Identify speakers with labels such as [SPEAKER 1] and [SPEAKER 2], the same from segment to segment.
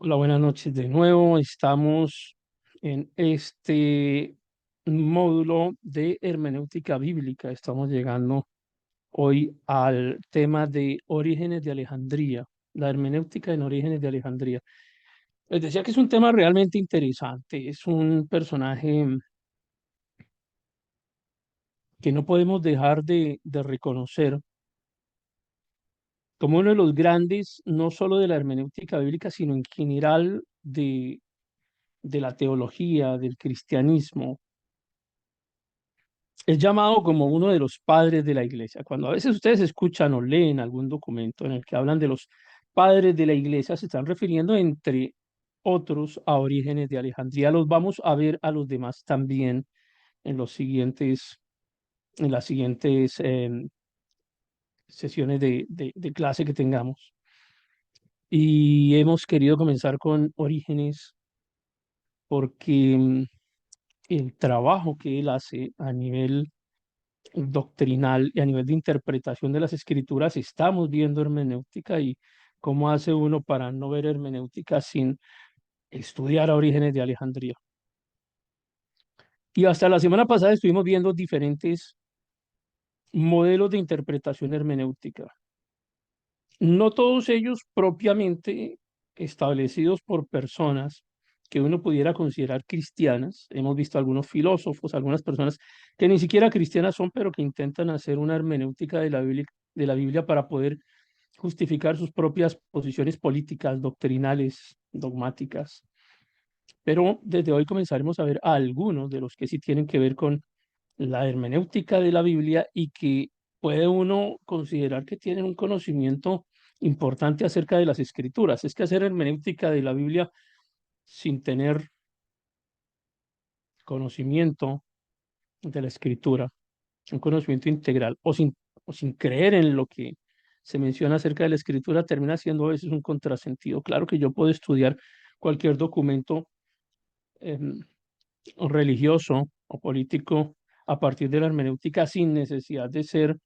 [SPEAKER 1] Hola, buenas noches de nuevo. Estamos en este módulo de hermenéutica bíblica. Estamos llegando hoy al tema de Orígenes de Alejandría, la hermenéutica en Orígenes de Alejandría. Les decía que es un tema realmente interesante. Es un personaje que no podemos dejar de reconocer como uno de los grandes, no solo de la hermenéutica bíblica, sino en general de la teología, del cristianismo. Es llamado como uno de los padres de la iglesia. Cuando a veces ustedes escuchan o leen algún documento en el que hablan de los padres de la iglesia, se están refiriendo, entre otros, a Orígenes de Alejandría. Los vamos a ver a los demás también en en las siguientes sesiones de clase que tengamos. Y hemos querido comenzar con Orígenes porque el trabajo que él hace a nivel doctrinal y a nivel de interpretación de las escrituras, estamos viendo hermenéutica y cómo hace uno para no ver hermenéutica sin estudiar a Orígenes de Alejandría. Y hasta la semana pasada estuvimos viendo diferentes modelos de interpretación hermenéutica, no todos ellos propiamente establecidos por personas que uno pudiera considerar cristianas. Hemos visto algunos filósofos, algunas personas que ni siquiera cristianas son, pero que intentan hacer una hermenéutica de la Biblia para poder justificar sus propias posiciones políticas, doctrinales, dogmáticas. Pero desde hoy comenzaremos a ver a algunos de los que sí tienen que ver con la hermenéutica de la Biblia y que puede uno considerar que tienen un conocimiento importante acerca de las escrituras. Es que hacer hermenéutica de la Biblia sin tener conocimiento de la escritura, un conocimiento integral, o sin creer en lo que se menciona acerca de la escritura, termina siendo a veces un contrasentido. Claro que yo puedo estudiar cualquier documento em, religioso o político a partir de la hermenéutica sin necesidad de ser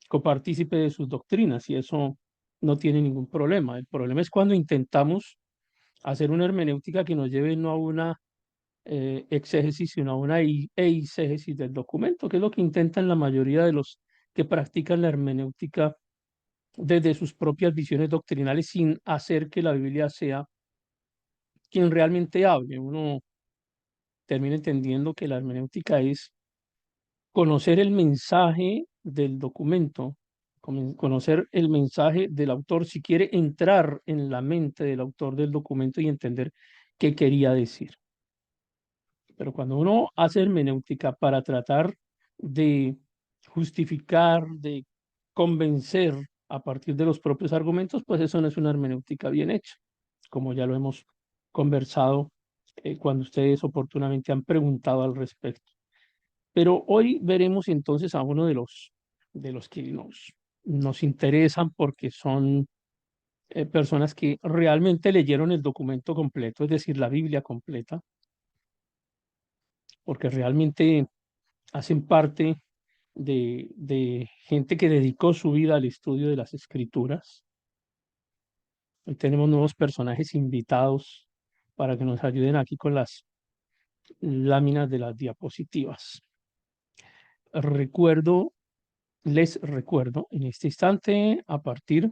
[SPEAKER 1] copartícipe de sus doctrinas, y eso no tiene ningún problema. El problema es cuando intentamos hacer una hermenéutica que nos lleve no a una exégesis, sino a una eisegesis del documento, que es lo que intentan la mayoría de los que practican la hermenéutica desde sus propias visiones doctrinales, sin hacer que la Biblia sea quien realmente hable. Uno termina entendiendo que la hermenéutica es conocer el mensaje del documento, conocer el mensaje del autor, si quiere entrar en la mente del autor del documento y entender qué quería decir. Pero cuando uno hace hermenéutica para tratar de justificar, de convencer a partir de los propios argumentos, pues eso no es una hermenéutica bien hecha, como ya lo hemos conversado cuando ustedes oportunamente han preguntado al respecto. Pero hoy veremos entonces a uno de los que nos interesan porque son personas que realmente leyeron el documento completo, es decir, la Biblia completa, porque realmente hacen parte de gente que dedicó su vida al estudio de las escrituras. Hoy tenemos nuevos personajes invitados para que nos ayuden aquí con las láminas de las diapositivas. Recuerdo, les recuerdo en este instante, a partir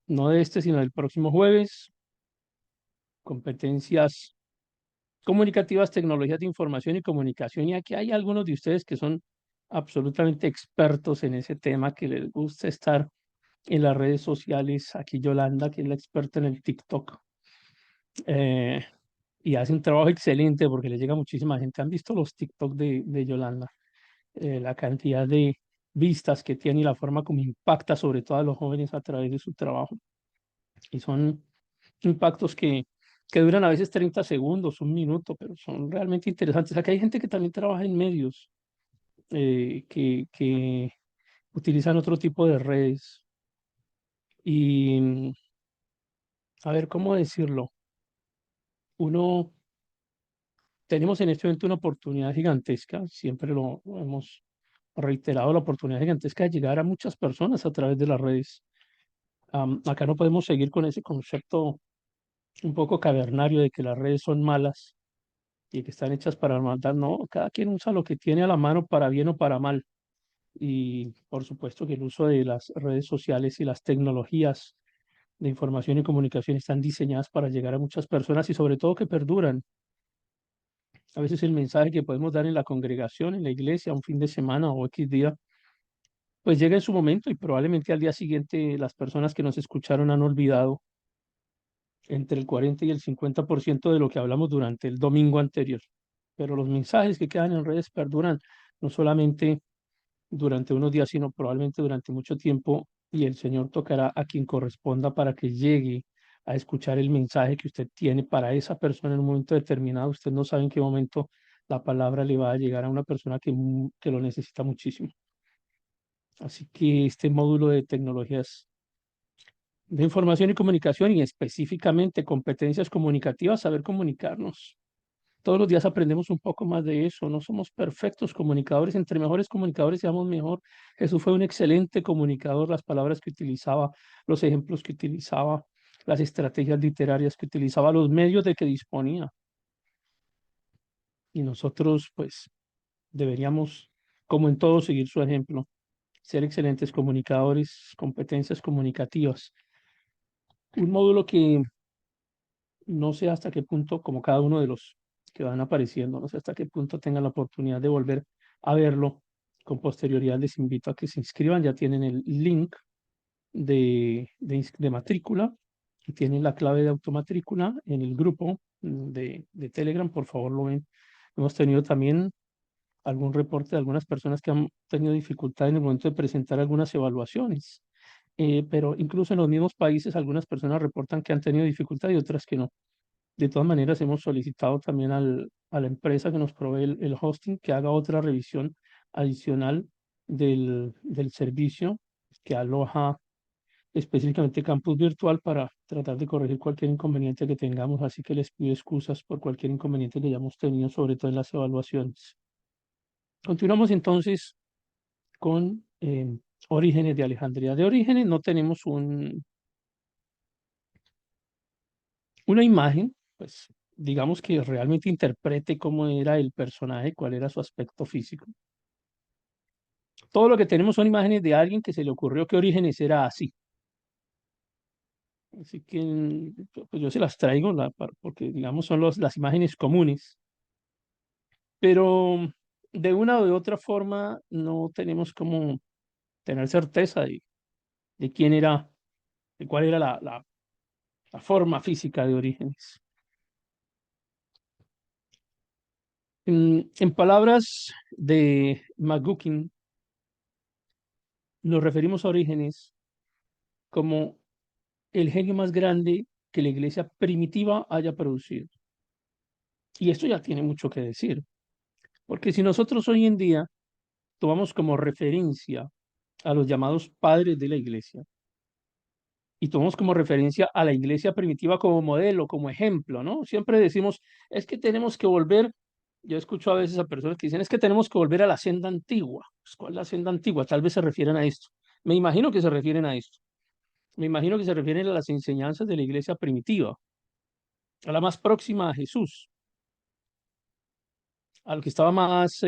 [SPEAKER 1] no de este, sino del próximo jueves, competencias comunicativas, tecnologías de información y comunicación. Y aquí hay algunos de ustedes que son absolutamente expertos en ese tema, que les gusta estar en las redes sociales. Aquí Yolanda, que es la experta en el TikTok, eh, y hace un trabajo excelente porque le llega a muchísima gente. ¿Han visto los TikTok de Yolanda? La cantidad de vistas que tiene y la forma como impacta sobre todo a los jóvenes a través de su trabajo. Y son impactos que duran a veces 30 segundos, un minuto, pero son realmente interesantes. Aquí hay gente que también trabaja en medios, que utilizan otro tipo de redes. Y, a ver, ¿cómo decirlo? Uno, tenemos en este momento una oportunidad gigantesca, siempre lo hemos reiterado, la oportunidad gigantesca de llegar a muchas personas a través de las redes. Acá no podemos seguir con ese concepto un poco cavernario de que las redes son malas y que están hechas para maldad. No, cada quien usa lo que tiene a la mano para bien o para mal. Y por supuesto que el uso de las redes sociales y las tecnologías de información y comunicación están diseñadas para llegar a muchas personas y sobre todo que perduran. A veces el mensaje que podemos dar en la congregación, en la iglesia, un fin de semana o X día, pues llega en su momento y probablemente al día siguiente las personas que nos escucharon han olvidado entre el 40 y el 50% de lo que hablamos durante el domingo anterior. Pero los mensajes que quedan en redes perduran no solamente durante unos días, sino probablemente durante mucho tiempo, y el Señor tocará a quien corresponda para que llegue a escuchar el mensaje que usted tiene para esa persona en un momento determinado. Usted no sabe en qué momento la palabra le va a llegar a una persona que lo necesita muchísimo. Así que este módulo de tecnologías de información y comunicación y específicamente competencias comunicativas, saber comunicarnos. Todos los días aprendemos un poco más de eso. No somos perfectos comunicadores. Entre mejores comunicadores seamos mejor. Jesús fue un excelente comunicador. Las palabras que utilizaba, los ejemplos que utilizaba, las estrategias literarias que utilizaba, los medios de que disponía. Y nosotros, pues, deberíamos, como en todo, seguir su ejemplo. Ser excelentes comunicadores, competencias comunicativas. Un módulo que no sé hasta qué punto, como cada uno de los que van apareciendo, no sé hasta qué punto tengan la oportunidad de volver a verlo. Con posterioridad les invito a que se inscriban, ya tienen el link de matrícula y tienen la clave de automatrícula en el grupo de Telegram, por favor lo ven. Hemos tenido también algún reporte de algunas personas que han tenido dificultad en el momento de presentar algunas evaluaciones. Pero incluso en los mismos países algunas personas reportan que han tenido dificultad y otras que no. De todas maneras, hemos solicitado también a la empresa que nos provee el hosting que haga otra revisión adicional del servicio que aloja específicamente Campus Virtual para tratar de corregir cualquier inconveniente que tengamos. Así que les pido excusas por cualquier inconveniente que hayamos tenido, sobre todo en las evaluaciones. Continuamos entonces con Orígenes de Alejandría. De Orígenes no tenemos una imagen, pues digamos que realmente interprete cómo era el personaje, cuál era su aspecto físico. Todo lo que tenemos son imágenes de alguien que se le ocurrió que Orígenes era así. Así que pues yo se las traigo porque, digamos, son las imágenes comunes. Pero de una o de otra forma no tenemos como tener certeza de quién era, de cuál era la forma física de Orígenes. En palabras de McGuckin, nos referimos a Orígenes como el genio más grande que la iglesia primitiva haya producido. Y esto ya tiene mucho que decir, porque si nosotros hoy en día tomamos como referencia a los llamados padres de la iglesia y tomamos como referencia a la iglesia primitiva como modelo, como ejemplo, ¿no? Siempre decimos, es que tenemos que volver, yo escucho a veces a personas que dicen, es que tenemos que volver a la senda antigua. Pues, ¿cuál es la senda antigua? Tal vez se refieren a esto. Me imagino que se refieren a esto. Me imagino que se refieren a las enseñanzas de la iglesia primitiva, a la más próxima a Jesús, a lo que estaba más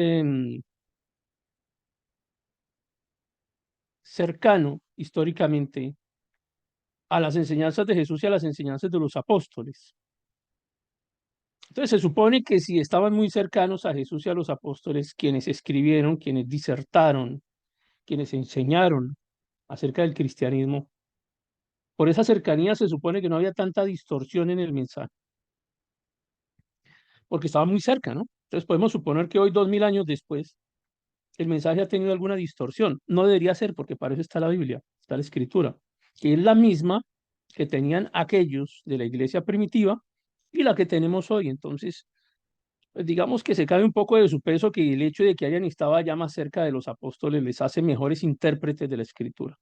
[SPEAKER 1] cercano históricamente a las enseñanzas de Jesús y a las enseñanzas de los apóstoles. Entonces se supone que si estaban muy cercanos a Jesús y a los apóstoles, quienes escribieron, quienes disertaron, quienes enseñaron acerca del cristianismo, por esa cercanía se supone que no había tanta distorsión en el mensaje, porque estaba muy cerca, ¿no? Entonces podemos suponer que hoy, 2000 años después, el mensaje ha tenido alguna distorsión. No debería ser, porque para eso está la Biblia, está la Escritura, que es la misma que tenían aquellos de la iglesia primitiva y la que tenemos hoy. Entonces, pues digamos que se cae un poco de su peso que el hecho de que hayan estado allá más cerca de los apóstoles les hace mejores intérpretes de la Escritura.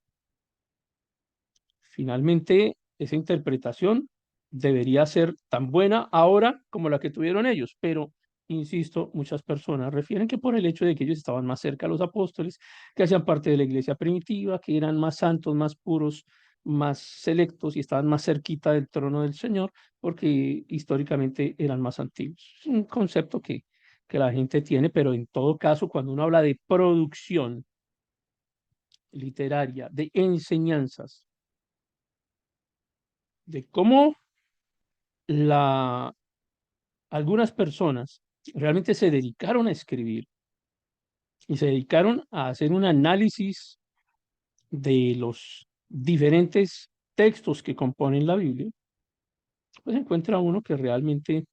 [SPEAKER 1] Finalmente, esa interpretación debería ser tan buena ahora como la que tuvieron ellos, pero insisto, muchas personas refieren que por el hecho de que ellos estaban más cerca a los apóstoles, que hacían parte de la iglesia primitiva, que eran más santos, más puros, más selectos y estaban más cerquita del trono del Señor porque históricamente eran más antiguos. Es un concepto que la gente tiene, pero en todo caso, cuando uno habla de producción literaria, de enseñanzas, de cómo algunas personas realmente se dedicaron a escribir y se dedicaron a hacer un análisis de los diferentes textos que componen la Biblia, pues encuentra uno que realmente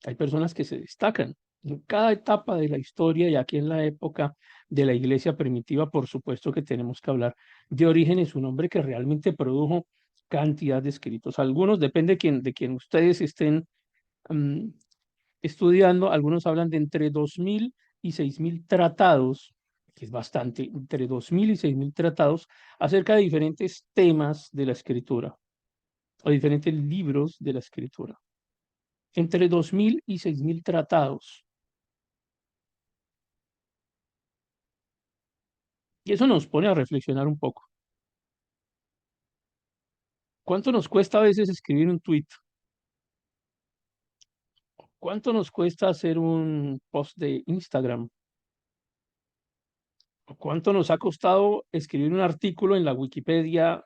[SPEAKER 1] hay personas que se destacan en cada etapa de la historia y aquí en la época de la iglesia primitiva, por supuesto que tenemos que hablar de Orígenes, un hombre que realmente produjo cantidad de escritos. Algunos, depende de quién ustedes estén mm, estudiando, algunos hablan de entre 2000 y 6000 tratados, que es bastante, entre 2000 y 6000 tratados acerca de diferentes temas de la escritura o diferentes libros de la escritura. Entre 2000 y 6000 tratados. Y eso nos pone a reflexionar un poco. ¿Cuánto nos cuesta a veces escribir un tweet? ¿Cuánto nos cuesta hacer un post de Instagram? ¿Cuánto nos ha costado escribir un artículo en la Wikipedia?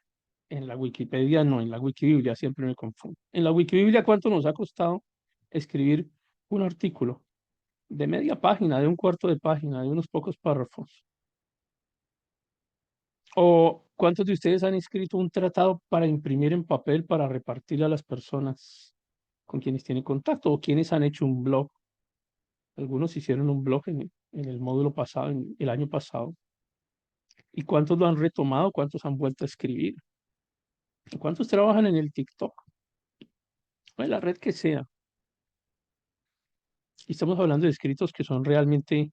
[SPEAKER 1] En la Wikipedia no, en la Wikibiblia, siempre me confundo. En la Wikibiblia, ¿cuánto nos ha costado escribir un artículo de media página, de un cuarto de página, de unos pocos párrafos? ¿O cuántos de ustedes han escrito un tratado para imprimir en papel para repartir a las personas con quienes tienen contacto? ¿O quienes han hecho un blog? Algunos hicieron un blog en el módulo pasado, en el año pasado. ¿Y cuántos lo han retomado? ¿Cuántos han vuelto a escribir? ¿Cuántos trabajan en el TikTok? O en la red que sea. Y estamos hablando de escritos que son realmente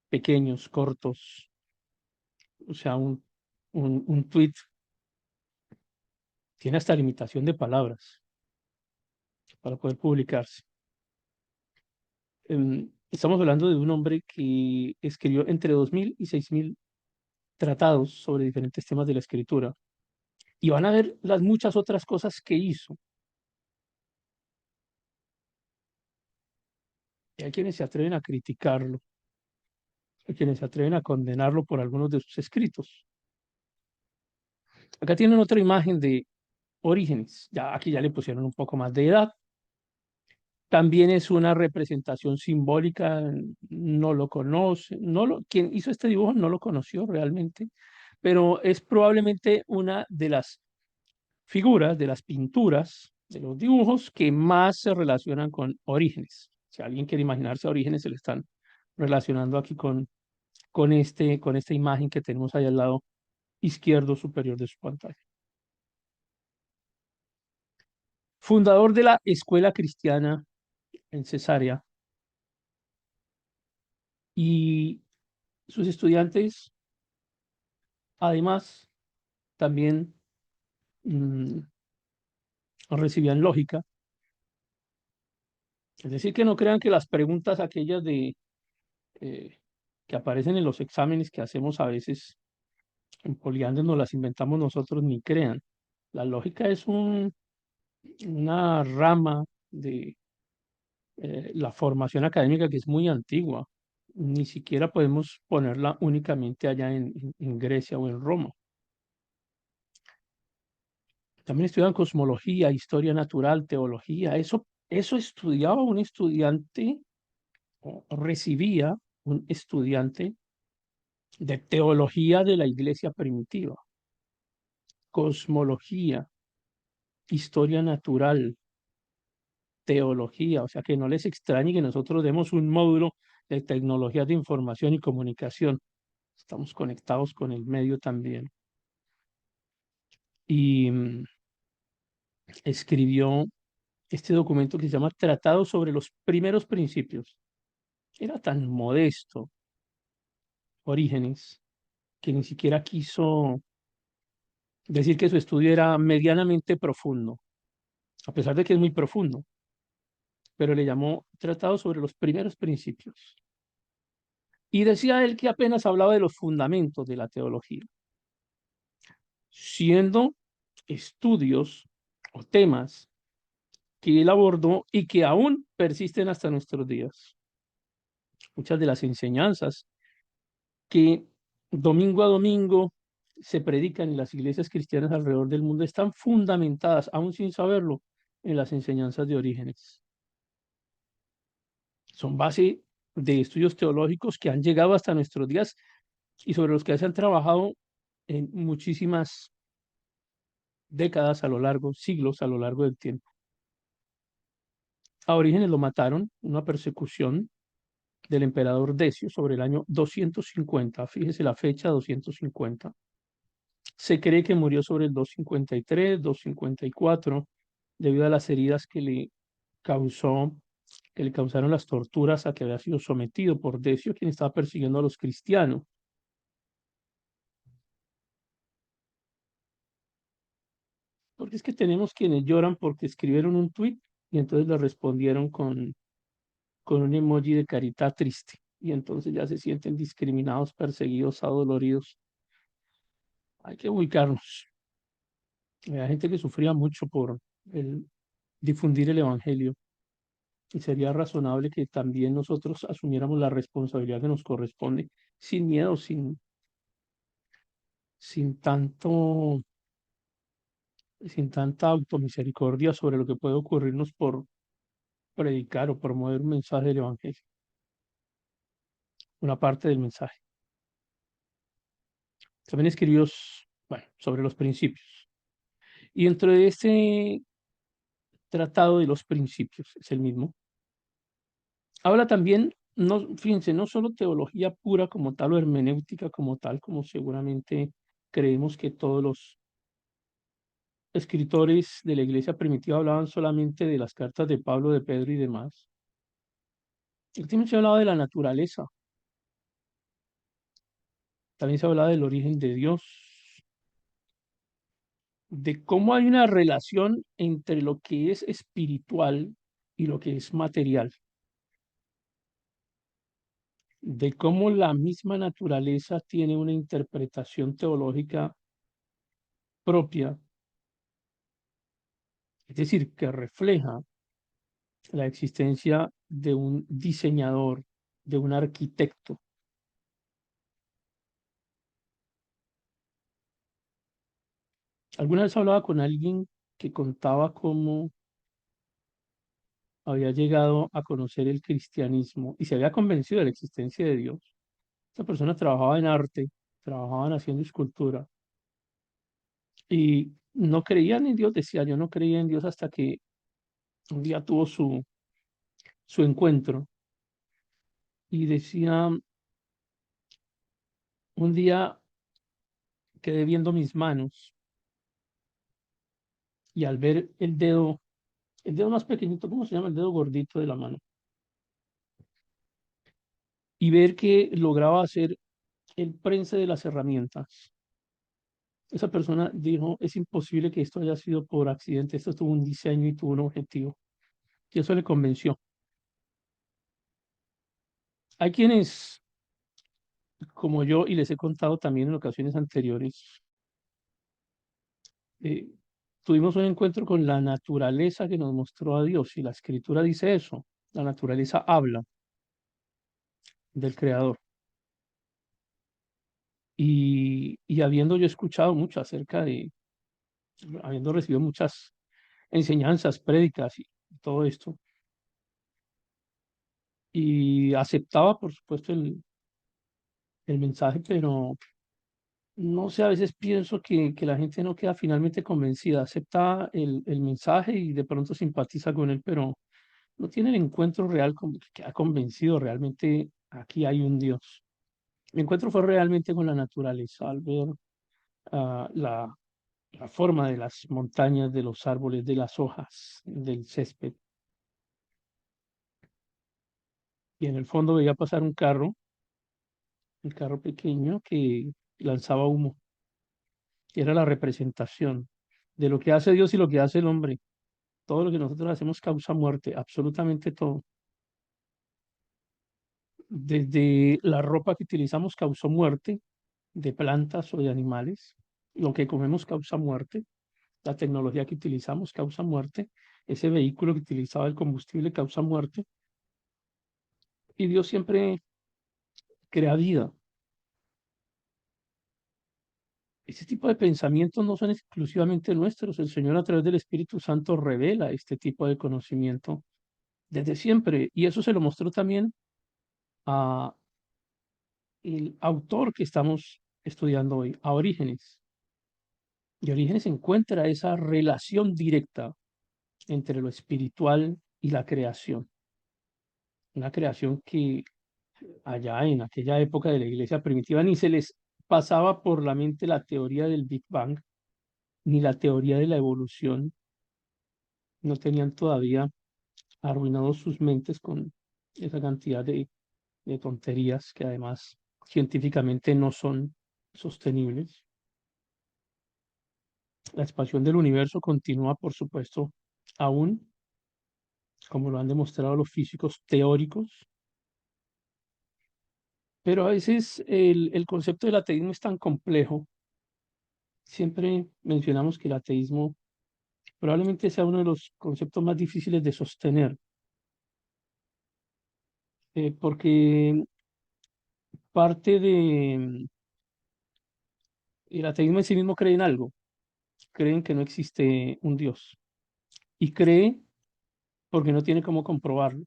[SPEAKER 1] pequeños, cortos. O sea, un tweet tiene hasta limitación de palabras para poder publicarse. Estamos hablando de un hombre que escribió entre 2000 y 6000 tratados sobre diferentes temas de la escritura. Y van a ver las muchas otras cosas que hizo. Y hay quienes se atreven a criticarlo, hay quienes se atreven a condenarlo por algunos de sus escritos. Acá tienen otra imagen de Orígenes. Ya aquí ya le pusieron un poco más de edad. También es una representación simbólica, no lo conoce, quien hizo este dibujo no lo conoció realmente, pero es probablemente una de las figuras, de las pinturas, de los dibujos que más se relacionan con Orígenes. Si alguien quiere imaginarse a Orígenes, se le están relacionando aquí con esta imagen que tenemos ahí al lado izquierdo superior de su pantalla. Fundador de la escuela cristiana en Cesarea, y sus estudiantes, además, también mm, recibían lógica. Es decir, que no crean que las preguntas aquellas eh, que aparecen en los exámenes que hacemos a veces en Poliandro nos las inventamos nosotros, ni crean. La lógica es una rama de la formación académica que es muy antigua. Ni siquiera podemos ponerla únicamente allá en Grecia o en Roma. También estudian cosmología, historia natural, teología. Eso estudiaba un estudiante o recibía un estudiante de teología de la iglesia primitiva, cosmología, historia natural, teología. O sea, que no les extrañe que nosotros demos un módulo de tecnologías de información y comunicación. Estamos conectados con el medio también. Y escribió este documento que se llama Tratado sobre los primeros principios. Era tan modesto, Orígenes, que ni siquiera quiso decir que su estudio era medianamente profundo, a pesar de que es muy profundo, pero le llamó Tratado sobre los primeros principios. Y decía él que apenas hablaba de los fundamentos de la teología, siendo estudios o temas que él abordó y que aún persisten hasta nuestros días. Muchas de las enseñanzas que domingo a domingo se predican en las iglesias cristianas alrededor del mundo están fundamentadas, aún sin saberlo, en las enseñanzas de Orígenes. Son base de estudios teológicos que han llegado hasta nuestros días y sobre los que se han trabajado en muchísimas décadas a lo largo, siglos a lo largo del tiempo. A Orígenes lo mataron, una persecución del emperador Decio sobre el año 250. Fíjese la fecha, 250. Se cree que murió sobre el 253, 254, debido a las heridas causó, que le causaron las torturas a que había sido sometido por Decio, quien estaba persiguiendo a los cristianos. Porque es que tenemos quienes lloran porque escribieron un tuit y entonces le respondieron con un emoji de carita triste. Y entonces ya se sienten discriminados, perseguidos, adoloridos. Hay que ubicarnos. Hay gente que sufría mucho por el difundir el evangelio y sería razonable que también nosotros asumiéramos la responsabilidad que nos corresponde sin miedo, sin tanto, sin tanta automisericordia sobre lo que puede ocurrirnos por predicar o promover un mensaje del evangelio, una parte del mensaje. También escribió, bueno, sobre los principios. Y dentro de este tratado de los principios, es el mismo, habla también, no, fíjense, no solo teología pura como tal o hermenéutica como tal, como seguramente creemos que todos los escritores de la iglesia primitiva hablaban solamente de las cartas de Pablo, de Pedro y demás. Él también se hablaba de la naturaleza, también se hablaba del origen de Dios, de cómo hay una relación entre lo que es espiritual y lo que es material, de cómo la misma naturaleza tiene una interpretación teológica propia, es decir, que refleja la existencia de un diseñador, de un arquitecto. Alguna vez hablaba con alguien que contaba cómo había llegado a conocer el cristianismo y se había convencido de la existencia de Dios. Esta persona trabajaba en arte, trabajaban haciendo escultura y no creían en Dios, decía yo no creía en Dios hasta que un día tuvo su encuentro y decía, un día quedé viendo mis manos y al ver el dedo más pequeñito, ¿cómo se llama? El dedo gordito de la mano, y ver que lograba hacer el prense de las herramientas. Esa persona dijo, es imposible que esto haya sido por accidente, esto tuvo un diseño y tuvo un objetivo. Y eso le convenció. Hay quienes, como yo, y les he contado también en ocasiones anteriores, eh, tuvimos un encuentro con la naturaleza que nos mostró a Dios, y la escritura dice eso, la naturaleza habla del Creador. Y habiendo yo escuchado mucho acerca de, habiendo recibido muchas enseñanzas, prédicas y todo esto, y aceptaba, por supuesto, el mensaje, pero no sé, a veces pienso que la gente no queda finalmente convencida, acepta el mensaje y de pronto simpatiza con él, pero no tiene el encuentro real como que queda convencido, realmente aquí hay un Dios. Mi encuentro fue realmente con la naturaleza, al ver la forma de las montañas, de los árboles, de las hojas, del césped. Y en el fondo veía pasar un carro pequeño que lanzaba humo. Y era la representación de lo que hace Dios y lo que hace el hombre. Todo lo que nosotros hacemos causa muerte, absolutamente todo. Desde la ropa que utilizamos causó muerte de plantas o de animales. Lo que comemos causa muerte. La tecnología que utilizamos causa muerte, ese vehículo que utilizaba el combustible causa muerte, y Dios siempre crea vida. Ese tipo de pensamientos no son exclusivamente nuestros. El Señor a través del Espíritu Santo revela este tipo de conocimiento desde siempre. Y eso se lo mostró también a el autor que estamos estudiando hoy, a Orígenes. Y Orígenes encuentra esa relación directa entre lo espiritual y la creación. Una creación que allá en aquella época de la iglesia primitiva ni se les pasaba por la mente la teoría del Big Bang, ni la teoría de la evolución. No tenían todavía arruinado sus mentes con esa cantidad de tonterías que además científicamente no son sostenibles. La expansión del universo continúa, por supuesto, aún, como lo han demostrado los físicos teóricos, pero a veces el concepto del ateísmo es tan complejo. Siempre mencionamos que el ateísmo probablemente sea uno de los conceptos más difíciles de sostener, porque parte de el ateísmo en sí mismo cree en algo, creen que no existe un Dios y cree porque no tiene cómo comprobarlo.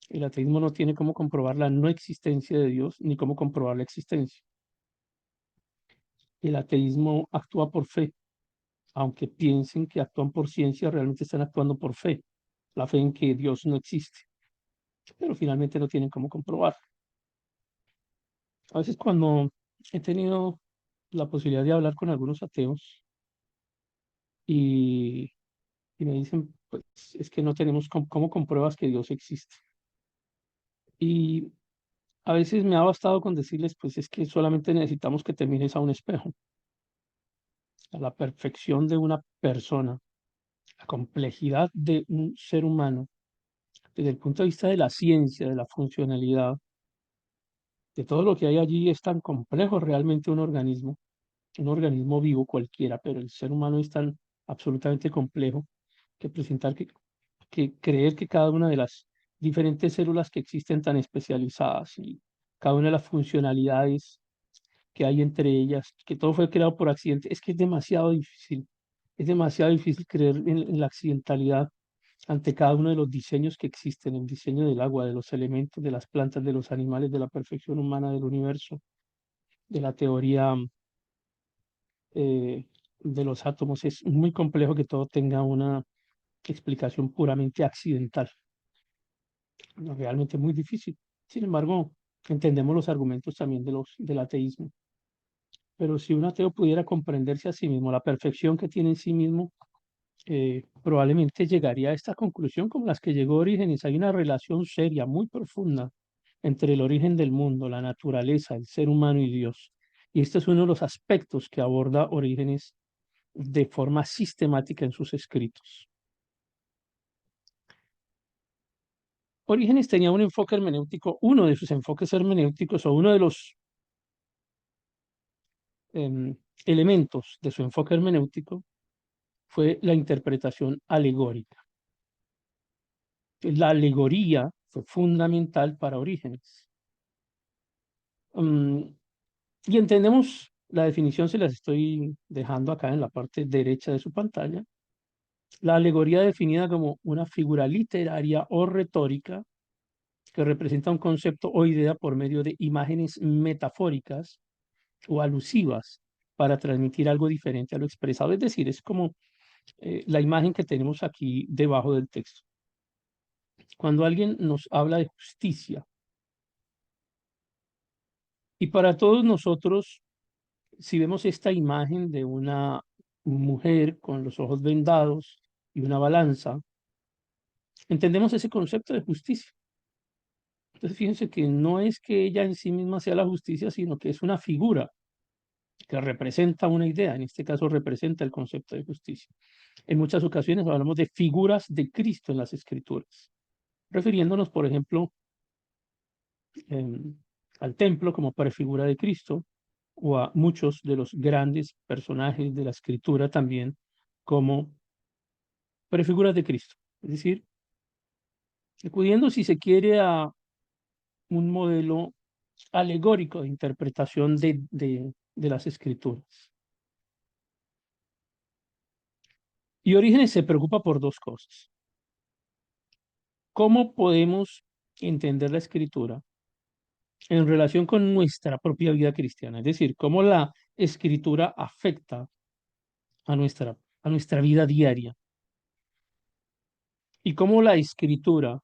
[SPEAKER 1] El ateísmo no tiene cómo comprobar la no existencia de Dios ni cómo comprobar la existencia. El ateísmo actúa por fe, aunque piensen que actúan por ciencia, realmente están actuando por fe, la fe en que Dios no existe, pero finalmente no tienen cómo comprobar. A veces cuando he tenido la posibilidad de hablar con algunos ateos y, y me dicen, pues es que no tenemos cómo compruebas que Dios existe. Y a veces me ha bastado con decirles, pues es que solamente necesitamos que te mires a un espejo, a la perfección de una persona, la complejidad de un ser humano, desde el punto de vista de la ciencia, de la funcionalidad, de todo lo que hay allí, es tan complejo realmente un organismo vivo cualquiera, pero el ser humano es tan absolutamente complejo que presentar que creer que cada una de las diferentes células que existen tan especializadas y cada una de las funcionalidades que hay entre ellas, que todo fue creado por accidente, es que es demasiado difícil. Es demasiado difícil creer en la accidentalidad ante cada uno de los diseños que existen, el diseño del agua, de los elementos, de las plantas, de los animales, de la perfección humana del universo, de la teoría eh, de los átomos. Es muy complejo que todo tenga una explicación puramente accidental, ¿no? Realmente muy difícil. Sin embargo, entendemos los argumentos también del ateísmo. Pero si un ateo pudiera comprenderse a sí mismo, la perfección que tiene en sí mismo, probablemente llegaría a esta conclusión como las que llegó Orígenes. Hay una relación seria, muy profunda entre el origen del mundo, la naturaleza, el ser humano y Dios. Y este es uno de los aspectos que aborda Orígenes de forma sistemática en sus escritos. Orígenes tenía un enfoque hermenéutico, uno de sus enfoques hermenéuticos o uno de los elementos de su enfoque hermenéutico fue la interpretación alegórica. La alegoría fue fundamental para Orígenes. Mm, y entendemos, la definición se las estoy dejando acá en la parte derecha de su pantalla. La alegoría definida como una figura literaria o retórica que representa un concepto o idea por medio de imágenes metafóricas o alusivas para transmitir algo diferente a lo expresado. Es decir, es como la imagen que tenemos aquí debajo del texto. Cuando alguien nos habla de justicia, y para todos nosotros, si vemos esta imagen de una mujer con los ojos vendados y una balanza, entendemos ese concepto de justicia. Entonces, fíjense que no es que ella en sí misma sea la justicia, sino que es una figura que representa una idea, en este caso representa el concepto de justicia. En muchas ocasiones hablamos de figuras de Cristo en las Escrituras, refiriéndonos, por ejemplo, al templo como prefigura de Cristo, o a muchos de los grandes personajes de la Escritura también como prefiguras de Cristo. Es decir, acudiendo, si se quiere, a un modelo alegórico de interpretación de las escrituras. Y Orígenes se preocupa por dos cosas. ¿Cómo podemos entender la escritura en relación con nuestra propia vida cristiana? Es decir, cómo la escritura afecta a nuestra vida diaria y cómo la escritura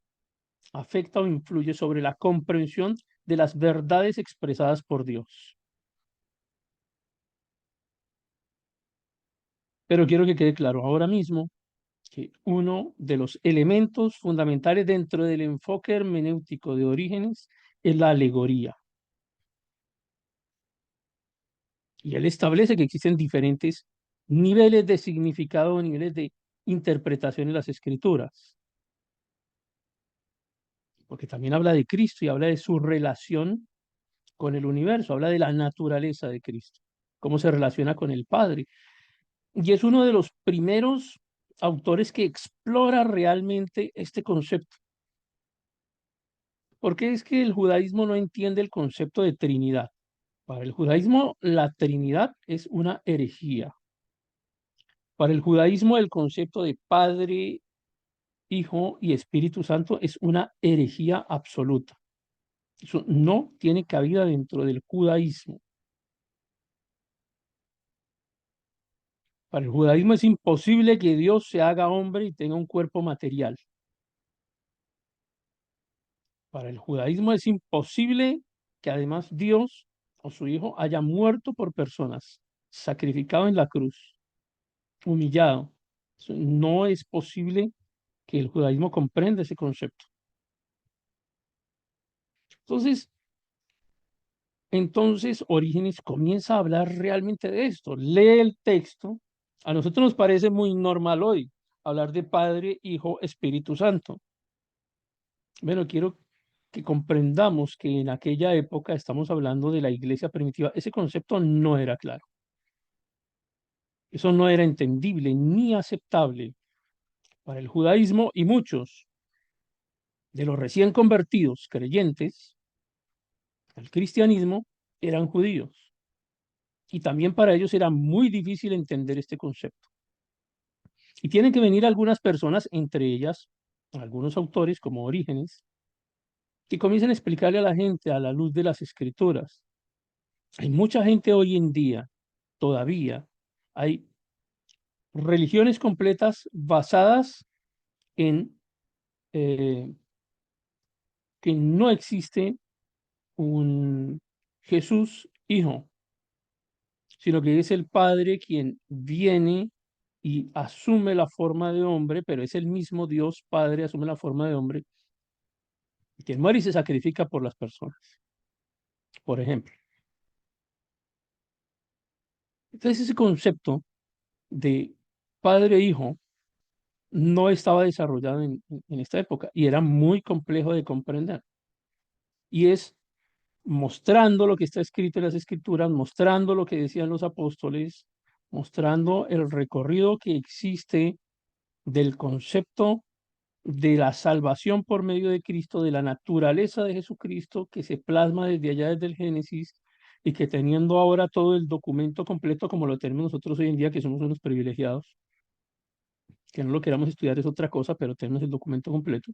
[SPEAKER 1] afecta o influye sobre la comprensión de las verdades expresadas por Dios. Pero quiero que quede claro ahora mismo que uno de los elementos fundamentales dentro del enfoque hermenéutico de Orígenes es la alegoría. Y él establece que existen diferentes niveles de significado, niveles de interpretación en las escrituras. Porque también habla de Cristo y habla de su relación con el universo, habla de la naturaleza de Cristo, cómo se relaciona con el Padre. Y es uno de los primeros autores que explora realmente este concepto. Porque es que el judaísmo no entiende el concepto de Trinidad. Para el judaísmo, la Trinidad es una herejía. Para el judaísmo, el concepto de Padre, Hijo y Espíritu Santo es una herejía absoluta. Eso no tiene cabida dentro del judaísmo. Para el judaísmo es imposible que Dios se haga hombre y tenga un cuerpo material. Para el judaísmo es imposible que además Dios o su Hijo haya muerto por personas, sacrificado en la cruz, humillado. Eso no es posible que el judaísmo comprenda ese concepto. Entonces, Orígenes comienza a hablar realmente de esto. Lee el texto. A nosotros nos parece muy normal hoy hablar de Padre, Hijo, Espíritu Santo. Bueno, quiero que comprendamos que en aquella época estamos hablando de la iglesia primitiva. Ese concepto no era claro. Eso no era entendible ni aceptable para el judaísmo, y muchos de los recién convertidos creyentes al cristianismo eran judíos. Y también para ellos era muy difícil entender este concepto. Y tienen que venir algunas personas, entre ellas algunos autores como Orígenes, que comiencen a explicarle a la gente a la luz de las escrituras. Hay mucha gente hoy en día, todavía, hay religiones completas basadas en eh, que no existe un Jesús hijo, sino que es el Padre quien viene y asume la forma de hombre, pero es el mismo Dios Padre, asume la forma de hombre, quien muere y se sacrifica por las personas, por ejemplo. Entonces ese concepto de Padre e Hijo no estaba desarrollado en esta época y era muy complejo de comprender. Y es mostrando lo que está escrito en las escrituras, mostrando lo que decían los apóstoles, mostrando el recorrido que existe del concepto de la salvación por medio de Cristo, de la naturaleza de Jesucristo que se plasma desde allá, desde el Génesis, y que teniendo ahora todo el documento completo como lo tenemos nosotros hoy en día, que somos unos privilegiados, que no lo queramos estudiar es otra cosa, pero tenemos el documento completo,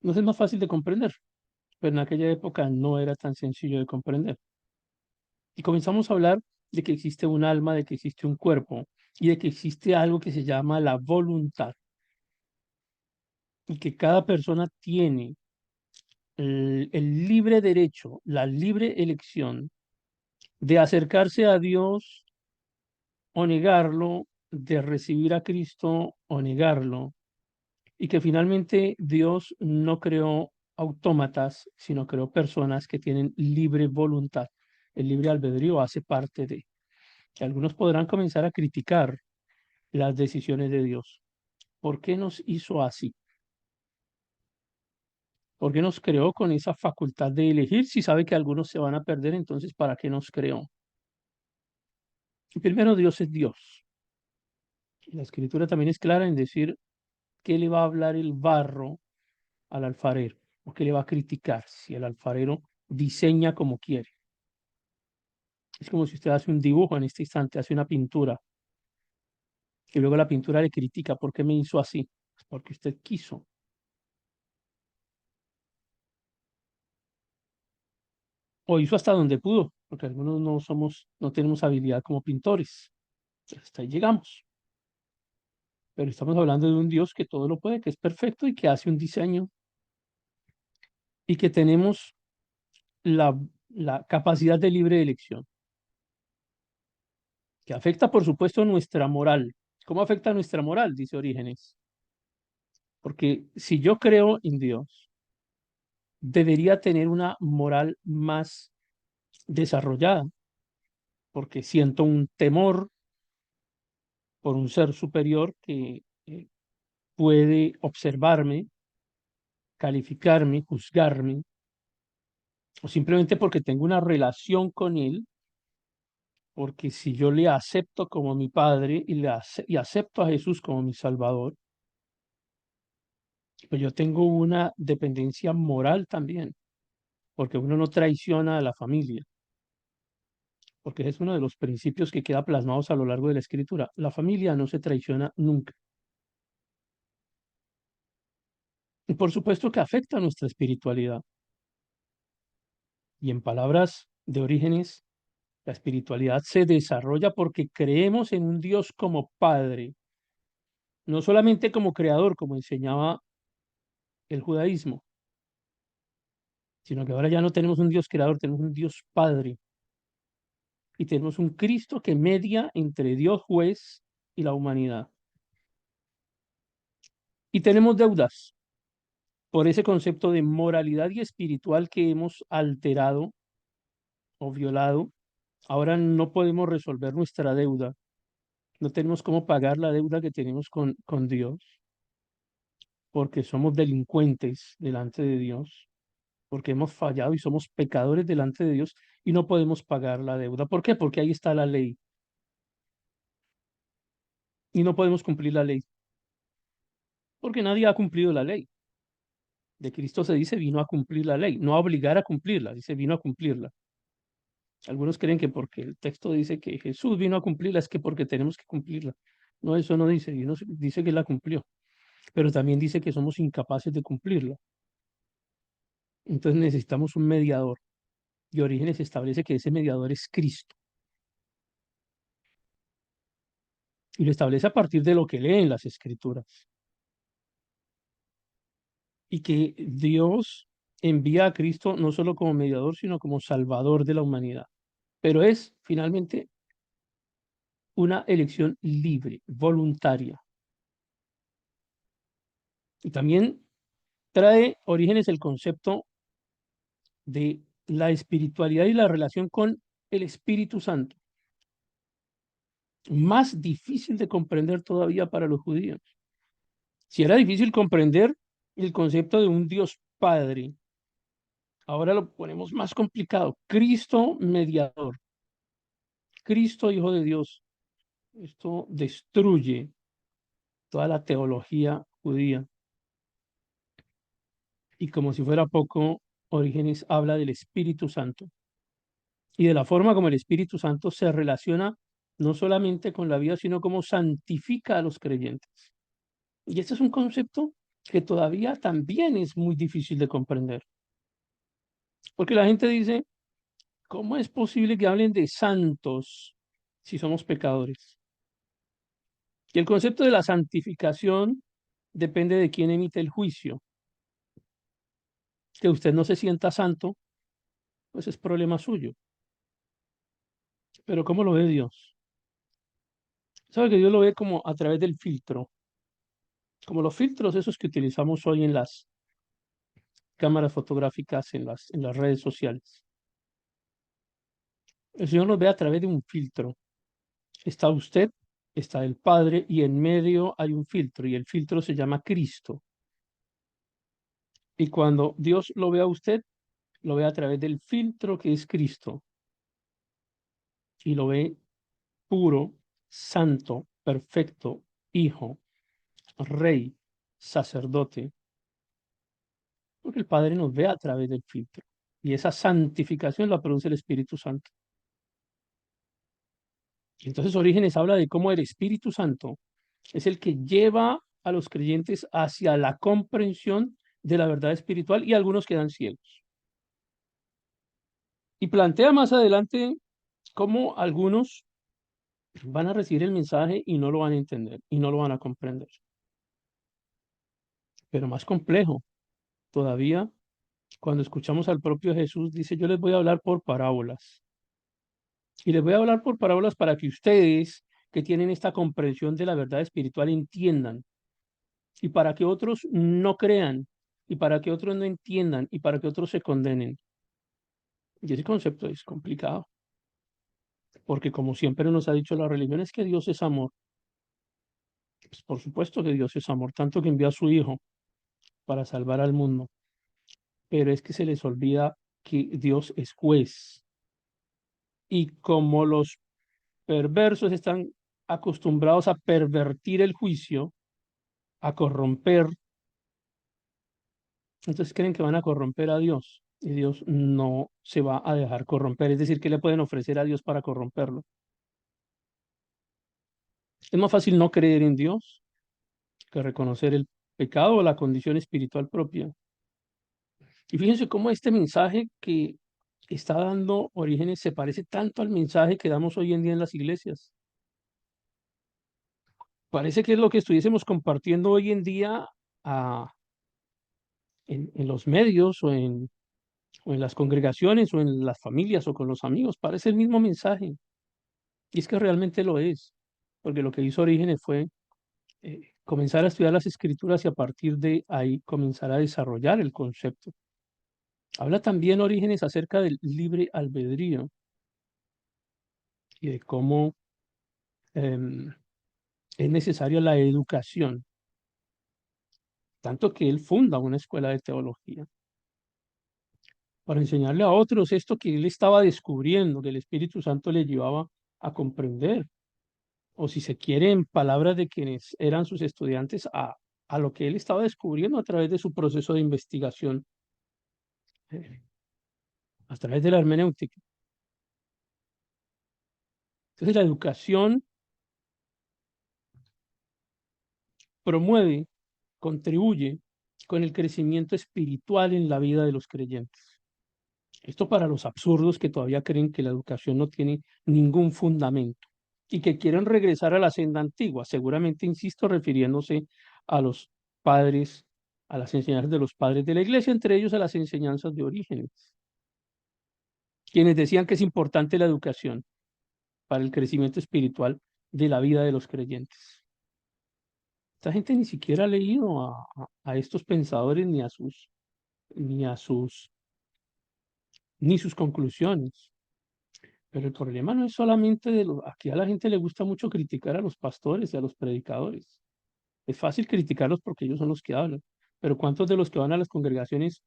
[SPEAKER 1] nos es más fácil de comprender, pero en aquella época no era tan sencillo de comprender. Y comenzamos a hablar de que existe un alma, de que existe un cuerpo y de que existe algo que se llama la voluntad, y que cada persona tiene el libre derecho, la libre elección de acercarse a Dios o negarlo, de recibir a Cristo o negarlo, y que finalmente Dios no creó autómatas, sino creó personas que tienen libre voluntad. El libre albedrío hace parte de, que algunos podrán comenzar a criticar las decisiones de Dios. ¿Por qué nos hizo así? ¿Por qué nos creó con esa facultad de elegir si sabe que algunos se van a perder? Entonces, ¿para qué nos creó? Primero, Dios es Dios. Y la escritura también es clara en decir qué le va a hablar el barro al alfarero o qué le va a criticar si el alfarero diseña como quiere. Es como si usted hace un dibujo en este instante, hace una pintura y luego la pintura le critica, ¿por qué me hizo así? Pues porque usted quiso. O hizo hasta donde pudo, porque algunos no tenemos habilidad como pintores. Hasta ahí llegamos. Pero estamos hablando de un Dios que todo lo puede, que es perfecto y que hace un diseño y que tenemos la, la capacidad de libre elección, que afecta, por supuesto, nuestra moral. ¿Cómo afecta nuestra moral? Dice Orígenes. Porque si yo creo en Dios, debería tener una moral más desarrollada, porque siento un temor por un ser superior que puede observarme, calificarme, juzgarme, o simplemente porque tengo una relación con él, porque si yo le acepto como mi padre y acepto a Jesús como mi Salvador, pues yo tengo una dependencia moral también, porque uno no traiciona a la familia, porque es uno de los principios que queda plasmados a lo largo de la Escritura. La familia no se traiciona nunca. Y por supuesto que afecta a nuestra espiritualidad. Y en palabras de Orígenes, la espiritualidad se desarrolla porque creemos en un Dios como Padre, no solamente como Creador, como enseñaba el judaísmo, sino que ahora ya no tenemos un Dios Creador, tenemos un Dios Padre y tenemos un Cristo que media entre Dios juez y la humanidad. Y tenemos deudas por ese concepto de moralidad y espiritual que hemos alterado o violado. Ahora no podemos resolver nuestra deuda, no tenemos cómo pagar la deuda que tenemos con Dios, porque somos delincuentes delante de Dios, porque hemos fallado y somos pecadores delante de Dios y no podemos pagar la deuda. ¿Por qué? Porque ahí está la ley y no podemos cumplir la ley, porque nadie ha cumplido la ley. De Cristo se dice vino a cumplir la ley, no a obligar a cumplirla, dice vino a cumplirla. Algunos creen que porque el texto dice que Jesús vino a cumplirla es que porque tenemos que cumplirla. No, eso no dice, dice que la cumplió, pero también dice que somos incapaces de cumplirla. Entonces necesitamos un mediador y Orígenes establece que ese mediador es Cristo y lo establece a partir de lo que lee en las Escrituras y que Dios envía a Cristo no solo como mediador, sino como salvador de la humanidad. Pero es finalmente una elección libre, voluntaria. Y también trae Orígenes el concepto de la espiritualidad y la relación con el Espíritu Santo, más difícil de comprender todavía para los judíos. Si era difícil comprender el concepto de un Dios Padre, ahora lo ponemos más complicado. Cristo mediador, Cristo Hijo de Dios. Esto destruye toda la teología judía. Y como si fuera poco, Orígenes habla del Espíritu Santo y de la forma como el Espíritu Santo se relaciona no solamente con la vida, sino como santifica a los creyentes. Y este es un concepto que todavía también es muy difícil de comprender, porque la gente dice, ¿cómo es posible que hablen de santos si somos pecadores? Y el concepto de la santificación depende de quién emite el juicio. Que usted no se sienta santo, pues es problema suyo. Pero ¿cómo lo ve Dios? Sabe que Dios lo ve como a través del filtro, como los filtros esos que utilizamos hoy en las cámaras fotográficas, en las redes sociales. El Señor nos ve a través de un filtro. Está usted, está el Padre y en medio hay un filtro y el filtro se llama Cristo. Y cuando Dios lo ve a usted, lo ve a través del filtro que es Cristo y lo ve puro, santo, perfecto, Hijo, Rey, sacerdote, porque el Padre nos ve a través del filtro. Y esa santificación la produce el Espíritu Santo. Y entonces Orígenes habla de cómo el Espíritu Santo es el que lleva a los creyentes hacia la comprensión de la verdad espiritual y algunos quedan ciegos. Y plantea más adelante cómo algunos van a recibir el mensaje y no lo van a entender y no lo van a comprender. Pero más complejo todavía, cuando escuchamos al propio Jesús, dice, yo les voy a hablar por parábolas. Y les voy a hablar por parábolas para que ustedes que tienen esta comprensión de la verdad espiritual entiendan y para que otros no crean y para que otros no entiendan y para que otros se condenen. Y ese concepto es complicado, porque como siempre nos ha dicho la religión es que Dios es amor. Pues por supuesto que Dios es amor, tanto que envió a su Hijo para salvar al mundo, pero es que se les olvida que Dios es juez. Y como los perversos están acostumbrados a pervertir el juicio, a corromper, entonces creen que van a corromper a Dios y Dios no se va a dejar corromper. Es decir, ¿qué le pueden ofrecer a Dios para corromperlo? Es más fácil no creer en Dios que reconocer el pecado o la condición espiritual propia. Y fíjense cómo este mensaje que está dando Orígenes se parece tanto al mensaje que damos hoy en día en las iglesias. Parece que es lo que estuviésemos compartiendo hoy en día ah, en los medios o en las congregaciones o en las familias o con los amigos. Parece el mismo mensaje. Y es que realmente lo es, porque lo que hizo Orígenes fue comenzar a estudiar las escrituras y a partir de ahí comenzar a desarrollar el concepto. Habla también Orígenes acerca del libre albedrío y de cómo em, es necesaria la educación, tanto que él funda una escuela de teología para enseñarle a otros esto que él estaba descubriendo, que el Espíritu Santo le llevaba a comprender, o si se quiere, en palabras de quienes eran sus estudiantes, a lo que él estaba descubriendo a través de su proceso de investigación, eh, a través de la hermenéutica. Entonces, la educación promueve, contribuye con el crecimiento espiritual en la vida de los creyentes. Esto para los absurdos que todavía creen que la educación no tiene ningún fundamento y que quieren regresar a la senda antigua, seguramente, insisto, refiriéndose a los padres, a las enseñanzas de los padres de la iglesia, entre ellos a las enseñanzas de Orígenes, quienes decían que es importante la educación para el crecimiento espiritual de la vida de los creyentes. Esta gente ni siquiera ha leído a estos pensadores ni a sus, ni sus conclusiones. Pero el problema no es solamente de los... Aquí a la gente le gusta mucho criticar a los pastores y a los predicadores. Es fácil criticarlos porque ellos son los que hablan. Pero ¿cuántos de los que van a las congregaciones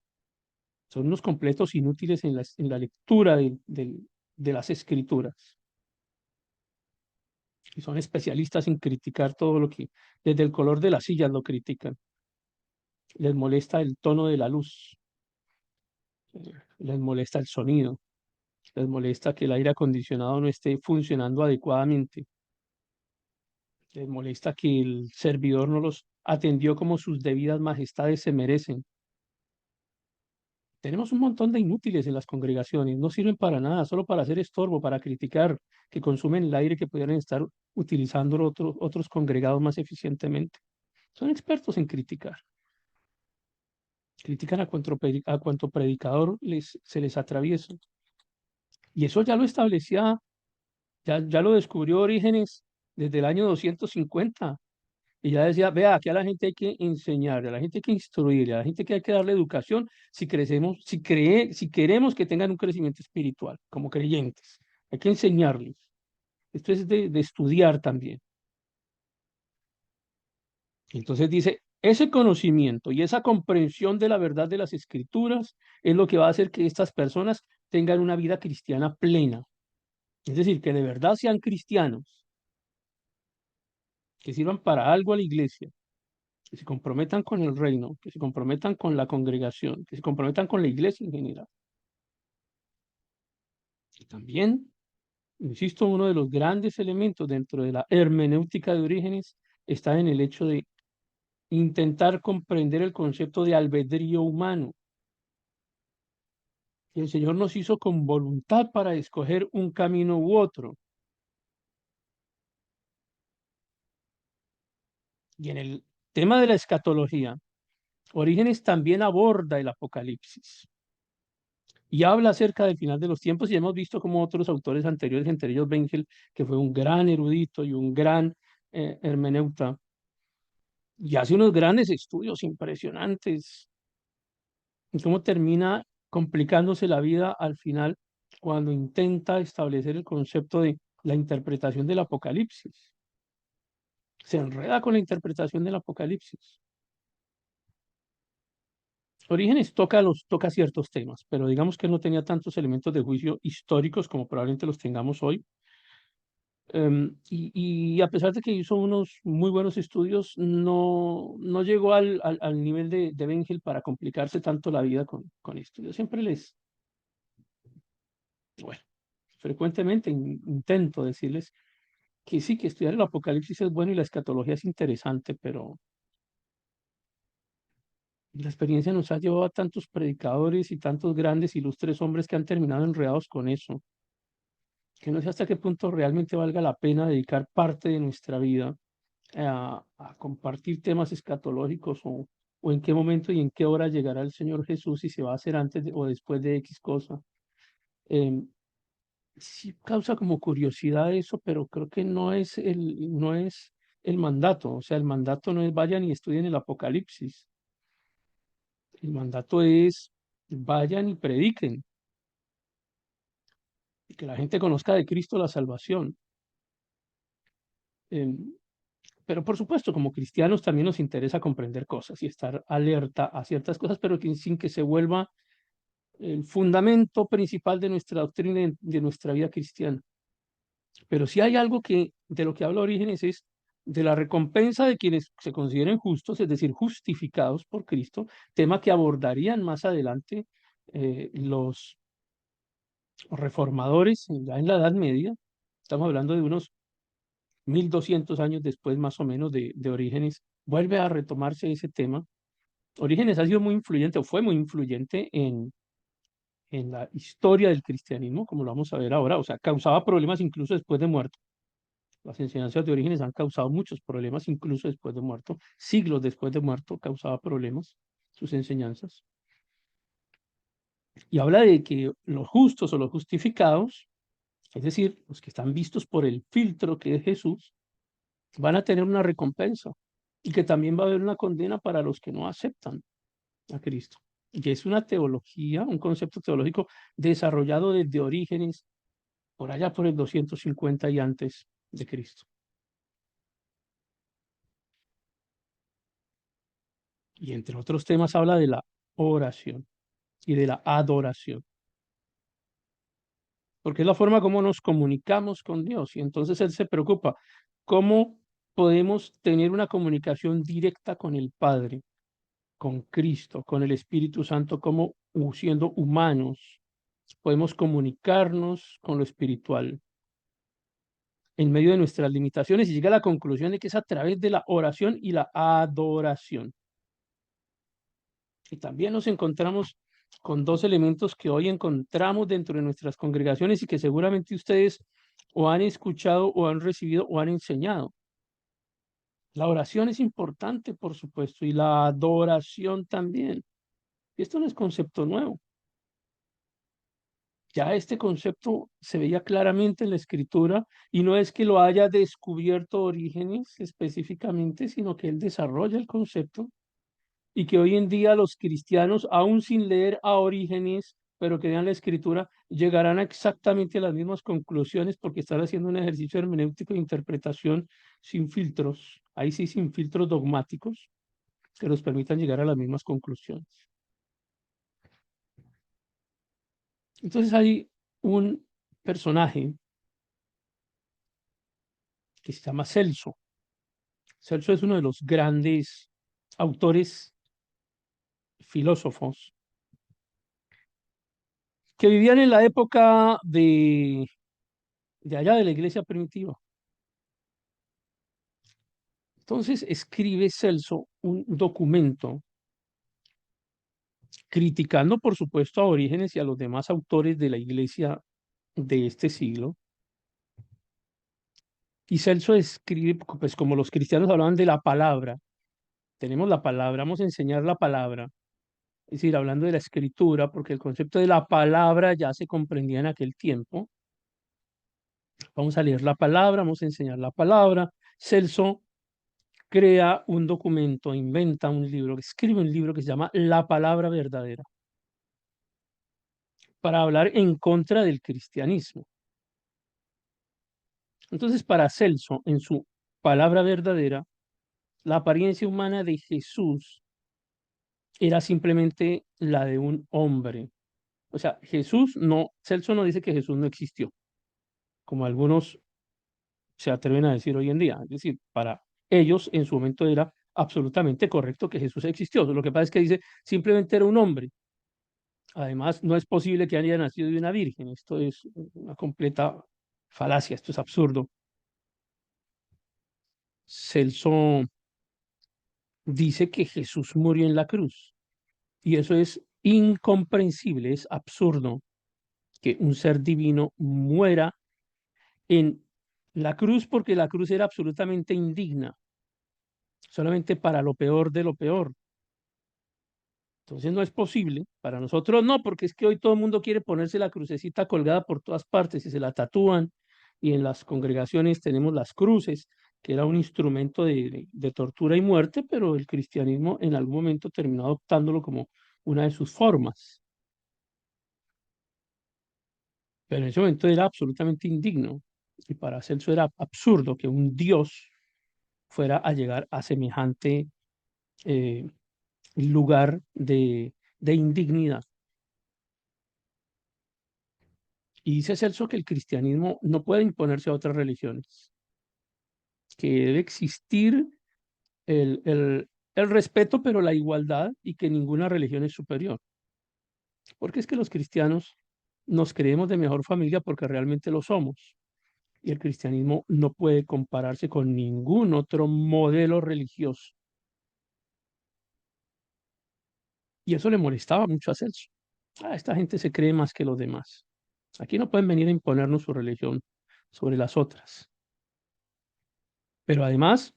[SPEAKER 1] son unos completos inútiles en la lectura de las escrituras? Y son especialistas en criticar todo lo que, desde el color de las sillas lo critican. Les molesta el tono de la luz, les molesta el sonido, les molesta que el aire acondicionado no esté funcionando adecuadamente. Les molesta que el servidor no los atendió como sus debidas majestades se merecen. Tenemos un montón de inútiles en las congregaciones, no sirven para nada, solo para hacer estorbo, para criticar, que consumen el aire que pudieran estar utilizando otros congregados más eficientemente. Son expertos en criticar. Critican a cuanto predicador se les atraviesa. Y eso ya lo establecía, ya lo descubrió Orígenes desde el año 250. Y ya decía, vea, aquí a la gente hay que enseñarle, a la gente hay que instruirle, a la gente que hay que darle educación si crecemos, si queremos que tengan un crecimiento espiritual como creyentes. Hay que enseñarles. Esto es de estudiar también. Entonces dice, ese conocimiento y esa comprensión de la verdad de las escrituras es lo que va a hacer que estas personas tengan una vida cristiana plena. Es decir, que de verdad sean cristianos. que sirvan para algo a la iglesia, que se comprometan con el reino, que se comprometan con la congregación, que se comprometan con la iglesia en general. Y también, insisto, uno de los grandes elementos dentro de la hermenéutica de Orígenes está en el hecho de intentar comprender el concepto de albedrío humano. Y el Señor nos hizo con voluntad para escoger un camino u otro. Y en el tema de la escatología, Orígenes también aborda el Apocalipsis y habla acerca del final de los tiempos, y hemos visto como otros autores anteriores, entre ellos Bengel, que fue un gran erudito y un gran hermeneuta, y hace unos grandes estudios impresionantes, y cómo termina complicándose la vida al final cuando intenta establecer el concepto de la interpretación del Apocalipsis. Se enreda con la interpretación del Apocalipsis. Orígenes toca ciertos temas, pero digamos que él no tenía tantos elementos de juicio históricos como probablemente los tengamos hoy. Y a pesar de que hizo unos muy buenos estudios, no llegó al nivel de Bengel para complicarse tanto la vida con esto. Yo siempre bueno, frecuentemente intento decirles que sí, que estudiar el Apocalipsis es bueno y la escatología es interesante, pero la experiencia nos ha llevado a tantos predicadores y tantos grandes, ilustres hombres que han terminado enredados con eso, que no sé hasta qué punto realmente valga la pena dedicar parte de nuestra vida a compartir temas escatológicos o en qué momento y en qué hora llegará el Señor Jesús y se va a hacer o después de X cosa. Em, sí causa como curiosidad eso, pero creo que no es el mandato. O sea, el mandato no es vayan y estudien el Apocalipsis. El mandato es vayan y prediquen y que la gente conozca de Cristo la salvación. Em, pero por supuesto, como cristianos también nos interesa comprender cosas y estar alerta a ciertas cosas, pero sin que se vuelva el fundamento principal de nuestra doctrina y de nuestra vida cristiana. Pero si hay algo que de lo que habla Orígenes es de la recompensa de quienes se consideren justos, es decir, justificados por Cristo, tema que abordarían más adelante los reformadores ya en la Edad Media. Estamos hablando de unos 1200 años después más o menos de Orígenes, vuelve a retomarse ese tema. Orígenes ha sido muy influyente o fue muy influyente en la historia del cristianismo, como lo vamos a ver ahora, o sea, causaba problemas incluso después de muerto. Las enseñanzas de Orígenes han causado muchos problemas incluso después de muerto, siglos después de muerto causaba problemas sus enseñanzas. Y habla de que los justos o los justificados, es decir, los que están vistos por el filtro que es Jesús, van a tener una recompensa y que también va a haber una condena para los que no aceptan a Cristo. Y es una teología, un concepto teológico desarrollado desde Orígenes por allá por el 250 y antes de Cristo. Y entre otros temas habla de la oración y de la adoración, porque es la forma como nos comunicamos con Dios. Y entonces él se preocupa, ¿cómo podemos tener una comunicación directa con el Padre, con Cristo, con el Espíritu Santo, como siendo humanos podemos comunicarnos con lo espiritual en medio de nuestras limitaciones y llega a la conclusión de que es a través de la oración y la adoración? Y también nos encontramos con dos elementos que hoy encontramos dentro de nuestras congregaciones y que seguramente ustedes o han escuchado o han recibido o han enseñado. La oración es importante, por supuesto, y la adoración también. Y esto no es concepto nuevo. Ya este concepto se veía claramente en la escritura y no es que lo haya descubierto Orígenes específicamente, sino que él desarrolla el concepto y que hoy en día los cristianos, aún sin leer a Orígenes, pero que lean la escritura, llegarán a exactamente las mismas conclusiones porque están haciendo un ejercicio hermenéutico de interpretación sin filtros, ahí sí sin filtros dogmáticos que nos permitan llegar a las mismas conclusiones. Entonces hay un personaje que se llama Celso, Celso es uno de los grandes autores filósofos que vivían en la época de allá de la iglesia primitiva. Entonces escribe Celso un documento criticando, por supuesto, a Orígenes y a los demás autores de la iglesia de este siglo. Y Celso escribe, pues como los cristianos hablaban de la palabra, tenemos la palabra, vamos a enseñar la palabra, es decir, hablando de la escritura, porque el concepto de la palabra ya se comprendía en aquel tiempo. Vamos a leer la palabra, vamos a enseñar la palabra. Celso crea un documento, inventa un libro, escribe un libro que se llama La Palabra Verdadera, para hablar en contra del cristianismo. Entonces, para Celso, en su Palabra Verdadera, la apariencia humana de Jesús era simplemente la de un hombre. O sea, Jesús no, Celso no dice que Jesús no existió, como algunos se atreven a decir hoy en día. Es decir, para ellos en su momento era absolutamente correcto que Jesús existió. Lo que pasa es que dice simplemente era un hombre. Además, no es posible que haya nacido de una virgen. Esto es una completa falacia, esto es absurdo. Celso dice que Jesús murió en la cruz y eso es incomprensible, es absurdo que un ser divino muera en la cruz porque la cruz era absolutamente indigna, solamente para lo peor de lo peor. Entonces no es posible, para nosotros no, porque es que hoy todo el mundo quiere ponerse la crucecita colgada por todas partes y se la tatúan y en las congregaciones tenemos las cruces, que era un instrumento de tortura y muerte, pero el cristianismo en algún momento terminó adoptándolo como una de sus formas. Pero en ese momento era absolutamente indigno y para Celso era absurdo que un Dios fuera a llegar a semejante eh, lugar de indignidad. Y dice Celso que el cristianismo no puede imponerse a otras religiones, que debe existir el respeto, pero la igualdad y que ninguna religión es superior. Porque es que los cristianos nos creemos de mejor familia porque realmente lo somos. Y el cristianismo no puede compararse con ningún otro modelo religioso. Y eso le molestaba mucho a Celso. Ah, esta gente se cree más que los demás. Aquí no pueden venir a imponernos su religión sobre las otras. Pero además,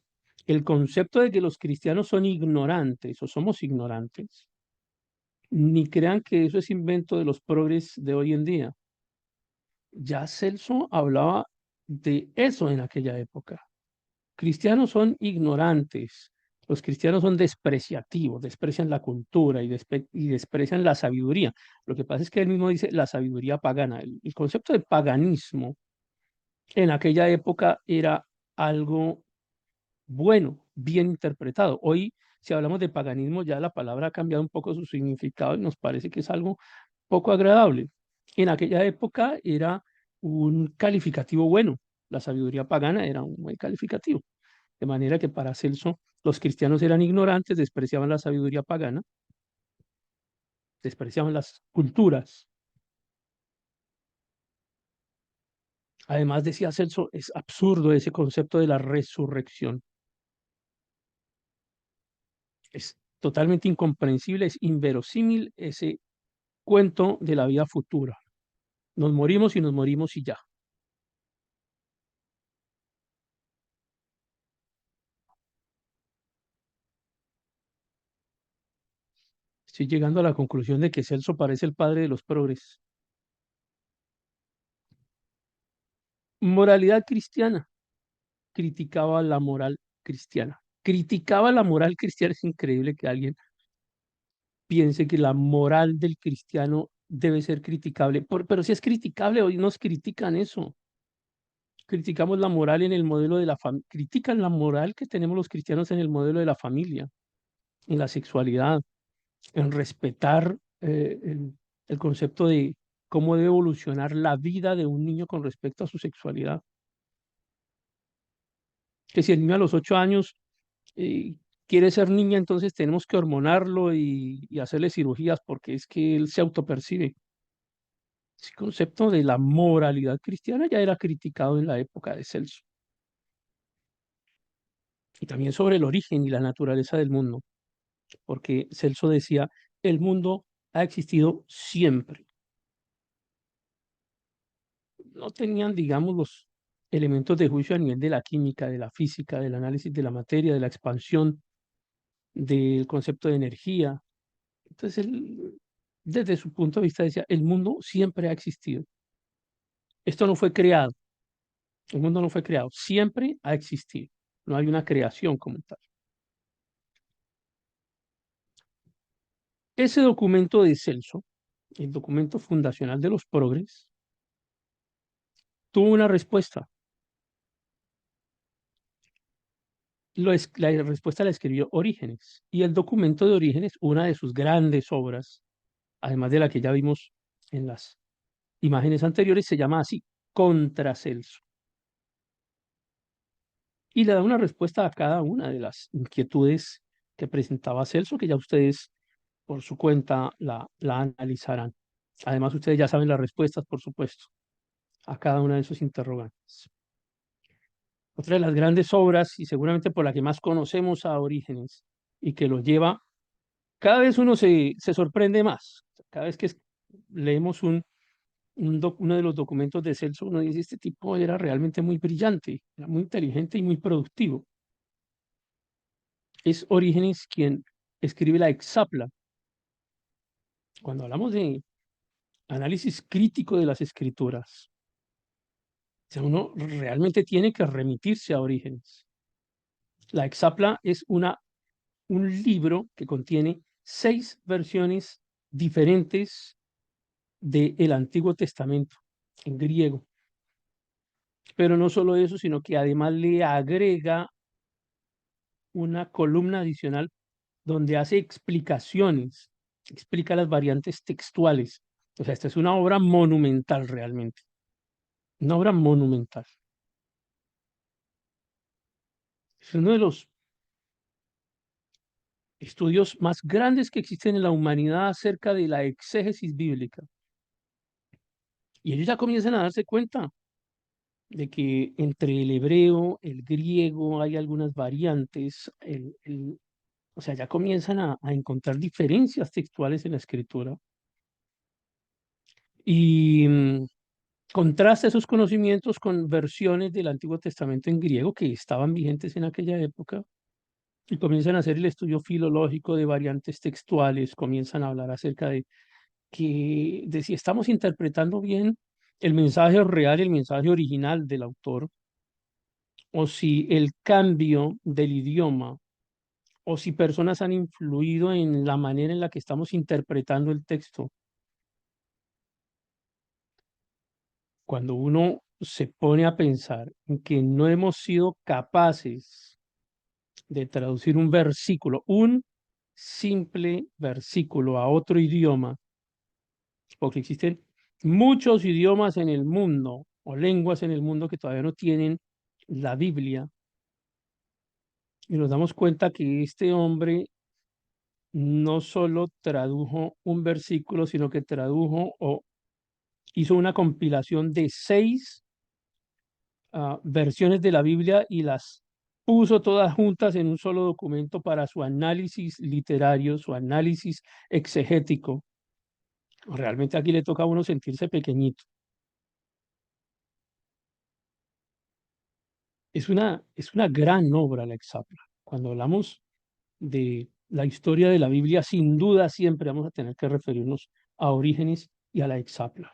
[SPEAKER 1] el concepto de que los cristianos son ignorantes o somos ignorantes, ni crean que eso es invento de los progres de hoy en día. Ya Celso hablaba de eso en aquella época. Cristianos son ignorantes, los cristianos son despreciativos, desprecian la cultura y desprecian la sabiduría. Lo que pasa es que él mismo dice la sabiduría pagana. El concepto de paganismo en aquella época era algo bueno, bien interpretado. Hoy, si hablamos de paganismo, ya la palabra ha cambiado un poco su significado y nos parece que es algo poco agradable. En aquella época era un calificativo bueno. La sabiduría pagana era un buen calificativo. De manera que para Celso los cristianos eran ignorantes, despreciaban la sabiduría pagana, despreciaban las culturas. Además, decía Celso, es absurdo ese concepto de la resurrección. Es totalmente incomprensible, es inverosímil ese cuento de la vida futura. Nos morimos y nos morimos y ya. Estoy llegando a la conclusión de que Celso parece el padre de los progres. Moralidad cristiana. Criticaba la moral cristiana. Criticaba la moral cristiana. Es increíble que alguien piense que la moral del cristiano debe ser criticable. Pero si es criticable, hoy nos critican eso. Criticamos la moral en el modelo de la familia. Critican la moral que tenemos los cristianos en el modelo de la familia, en la sexualidad, en respetar el concepto de cómo debe evolucionar la vida de un niño con respecto a su sexualidad. Que si el niño a los 8 años eh, quiere ser niña, entonces tenemos que hormonarlo y hacerle cirugías porque es que él se autopercibe. Ese concepto de la moralidad cristiana ya era criticado en la época de Celso. Y también sobre el origen y la naturaleza del mundo, porque Celso decía, el mundo ha existido siempre. No tenían, digamos, los elementos de juicio a nivel de la química, de la física, del análisis de la materia, de la expansión, del concepto de energía. Entonces, él, desde su punto de vista, decía, el mundo siempre ha existido. Esto no fue creado, el mundo no fue creado, siempre ha existido. No hay una creación como tal. Ese documento de Celso, el documento fundacional de los progres, tuvo una respuesta. La respuesta la escribió Orígenes. Y el documento de Orígenes, una de sus grandes obras, además de la que ya vimos en las imágenes anteriores, se llama así, Contra Celso. Y le da una respuesta a cada una de las inquietudes que presentaba Celso, que ya ustedes por su cuenta la analizarán. Además, ustedes ya saben las respuestas, por supuesto, a cada una de sus interrogantes. Otra de las grandes obras, y seguramente por la que más conocemos a Orígenes, y que lo lleva, cada vez uno se sorprende más. Cada vez que leemos uno de los documentos de Celso, uno dice, este tipo era realmente muy brillante, era muy inteligente y muy productivo. Es Orígenes quien escribe la Hexapla. Cuando hablamos de análisis crítico de las escrituras, o sea, uno realmente tiene que remitirse a Orígenes. La Hexapla es un libro que contiene 6 versiones diferentes del Antiguo Testamento en griego. Pero no solo eso, sino que además le agrega una columna adicional donde hace explicaciones, explica las variantes textuales. O sea, esta es una obra monumental realmente, una obra monumental. Es uno de los estudios más grandes que existen en la humanidad acerca de la exégesis bíblica. Y ellos ya comienzan a darse cuenta de que entre el hebreo, el griego, hay algunas variantes, o sea, ya comienzan a encontrar diferencias textuales en la escritura. Y contrasta esos conocimientos con versiones del Antiguo Testamento en griego que estaban vigentes en aquella época y comienzan a hacer el estudio filológico de variantes textuales, comienzan a hablar acerca de si estamos interpretando bien el mensaje real, el mensaje original del autor, o si el cambio del idioma, o si personas han influido en la manera en la que estamos interpretando el texto. Cuando uno se pone a pensar en que no hemos sido capaces de traducir un versículo, un simple versículo a otro idioma, porque existen muchos idiomas en el mundo o lenguas en el mundo que todavía no tienen la Biblia, y nos damos cuenta que este hombre no solo tradujo un versículo, sino que tradujo o hizo una compilación de 6 versiones de la Biblia y las puso todas juntas en un solo documento para su análisis literario, su análisis exegético. Realmente aquí le toca a uno sentirse pequeñito. Es una gran obra la Exapla. Cuando hablamos de la historia de la Biblia, sin duda siempre vamos a tener que referirnos a Orígenes y a la Exapla.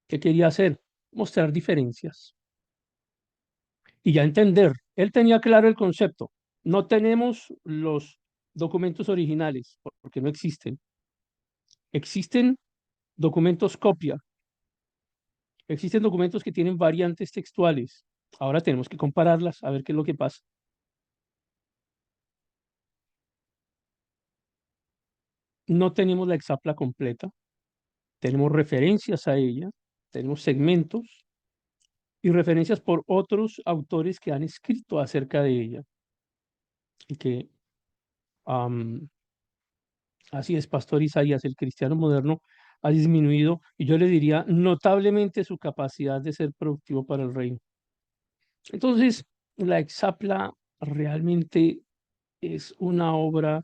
[SPEAKER 1] ¿Qué quería hacer? Mostrar diferencias y ya entender. Él tenía claro el concepto. No tenemos los documentos originales porque no existen. Existen documentos copia, existen documentos que tienen variantes textuales. Ahora tenemos que compararlas a ver qué es lo que pasa. No tenemos la exapla completa, tenemos referencias a ella, tenemos segmentos y referencias por otros autores que han escrito acerca de ella. Y que am, así es, Pastor Isaías, el cristiano moderno ha disminuido, y yo le diría notablemente su capacidad de ser productivo para el reino. Entonces, la Exapla realmente es una obra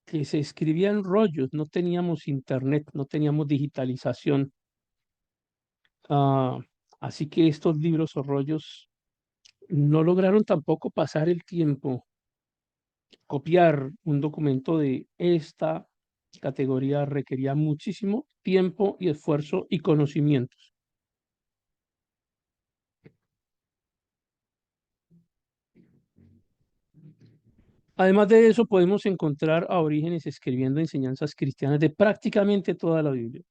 [SPEAKER 1] que se escribía en rollos, no teníamos internet, no teníamos digitalización. Ah, así que estos libros o rollos no lograron tampoco pasar el tiempo. Copiar un documento de esta categoría requería muchísimo tiempo y esfuerzo y conocimientos. Además de eso, podemos encontrar a Orígenes escribiendo enseñanzas cristianas de prácticamente toda la Biblia.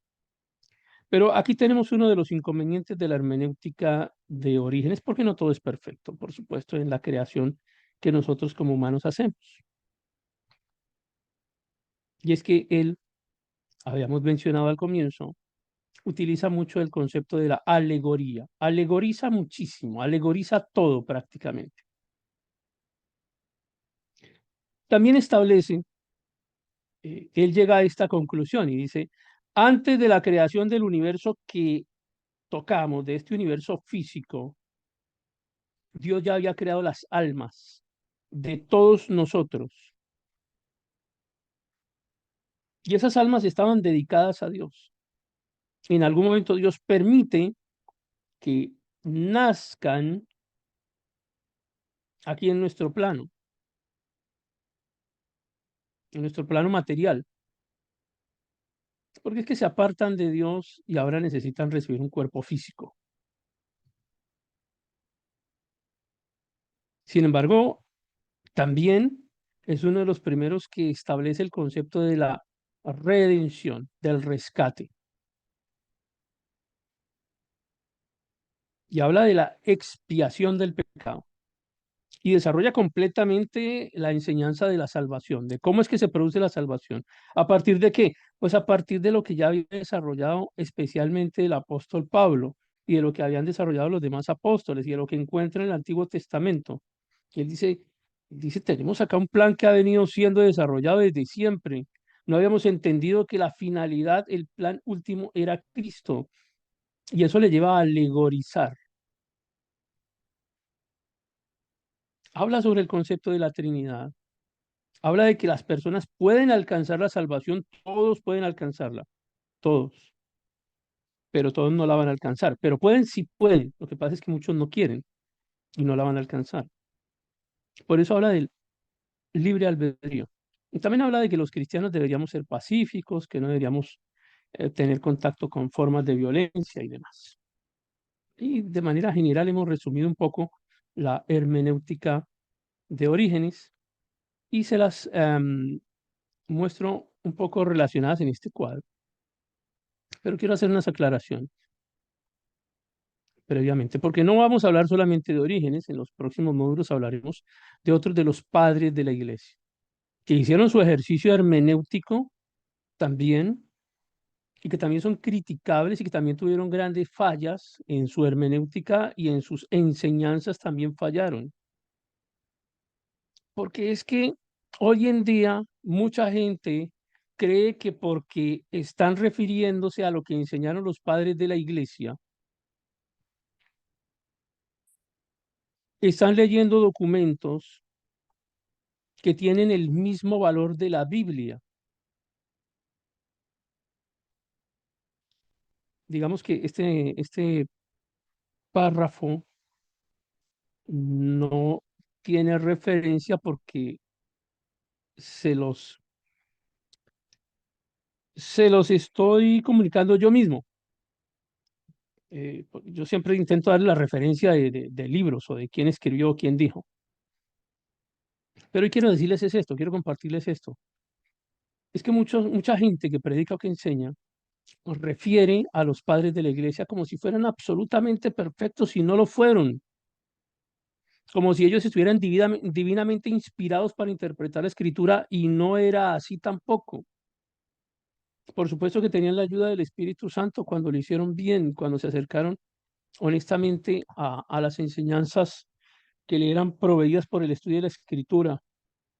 [SPEAKER 1] Pero aquí tenemos uno de los inconvenientes de la hermenéutica de Orígenes, porque no todo es perfecto, por supuesto, en la creación que nosotros como humanos hacemos. Y es que él, habíamos mencionado al comienzo, utiliza mucho el concepto de la alegoría. Alegoriza muchísimo, alegoriza todo prácticamente. También establece, él llega a esta conclusión y dice, antes de la creación del universo que tocamos, de este universo físico, Dios ya había creado las almas de todos nosotros. Y esas almas estaban dedicadas a Dios. En algún momento Dios permite que nazcan aquí en nuestro plano material, porque es que se apartan de Dios y ahora necesitan recibir un cuerpo físico. Sin embargo, también es uno de los primeros que establece el concepto de la redención, del rescate, y habla de la expiación del pecado. Y desarrolla completamente la enseñanza de la salvación, de cómo es que se produce la salvación. ¿A partir de qué? Pues a partir de lo que ya había desarrollado especialmente el apóstol Pablo y de lo que habían desarrollado los demás apóstoles y de lo que encuentra en el Antiguo Testamento. Y él dice, tenemos acá un plan que ha venido siendo desarrollado desde siempre. No habíamos entendido que la finalidad, el plan último era Cristo. Y eso le lleva a alegorizar. Habla sobre el concepto de la Trinidad. Habla de que las personas pueden alcanzar la salvación, todos pueden alcanzarla, todos, pero todos no la van a alcanzar. Pero pueden, sí pueden. Lo que pasa es que muchos no quieren y no la van a alcanzar. Por eso habla del libre albedrío. Y también habla de que los cristianos deberíamos ser pacíficos, que no deberíamos tener contacto con formas de violencia y demás. Y de manera general hemos resumido un poco la hermenéutica de Orígenes y se las muestro un poco relacionadas en este cuadro. Pero quiero hacer unas aclaraciones previamente, porque no vamos a hablar solamente de Orígenes, en los próximos módulos hablaremos de otros de los padres de la iglesia, que hicieron su ejercicio hermenéutico también, y que también son criticables y que también tuvieron grandes fallas en su hermenéutica y en sus enseñanzas también fallaron. Porque es que hoy en día mucha gente cree que porque están refiriéndose a lo que enseñaron los padres de la iglesia, están leyendo documentos que tienen el mismo valor de la Biblia. Digamos que este párrafo no tiene referencia porque se los, se los estoy comunicando yo mismo. Yo siempre intento darle la referencia de libros o de quién escribió o quién dijo. Pero hoy quiero decirles es esto, quiero compartirles esto. Es que mucha gente que predica o que enseña refiere a los padres de la iglesia como si fueran absolutamente perfectos y no lo fueron, como si ellos estuvieran divinamente inspirados para interpretar la escritura y no era así tampoco. Por supuesto que tenían la ayuda del Espíritu Santo cuando lo hicieron bien, cuando se acercaron honestamente a las enseñanzas que le eran proveídas por el estudio de la Escritura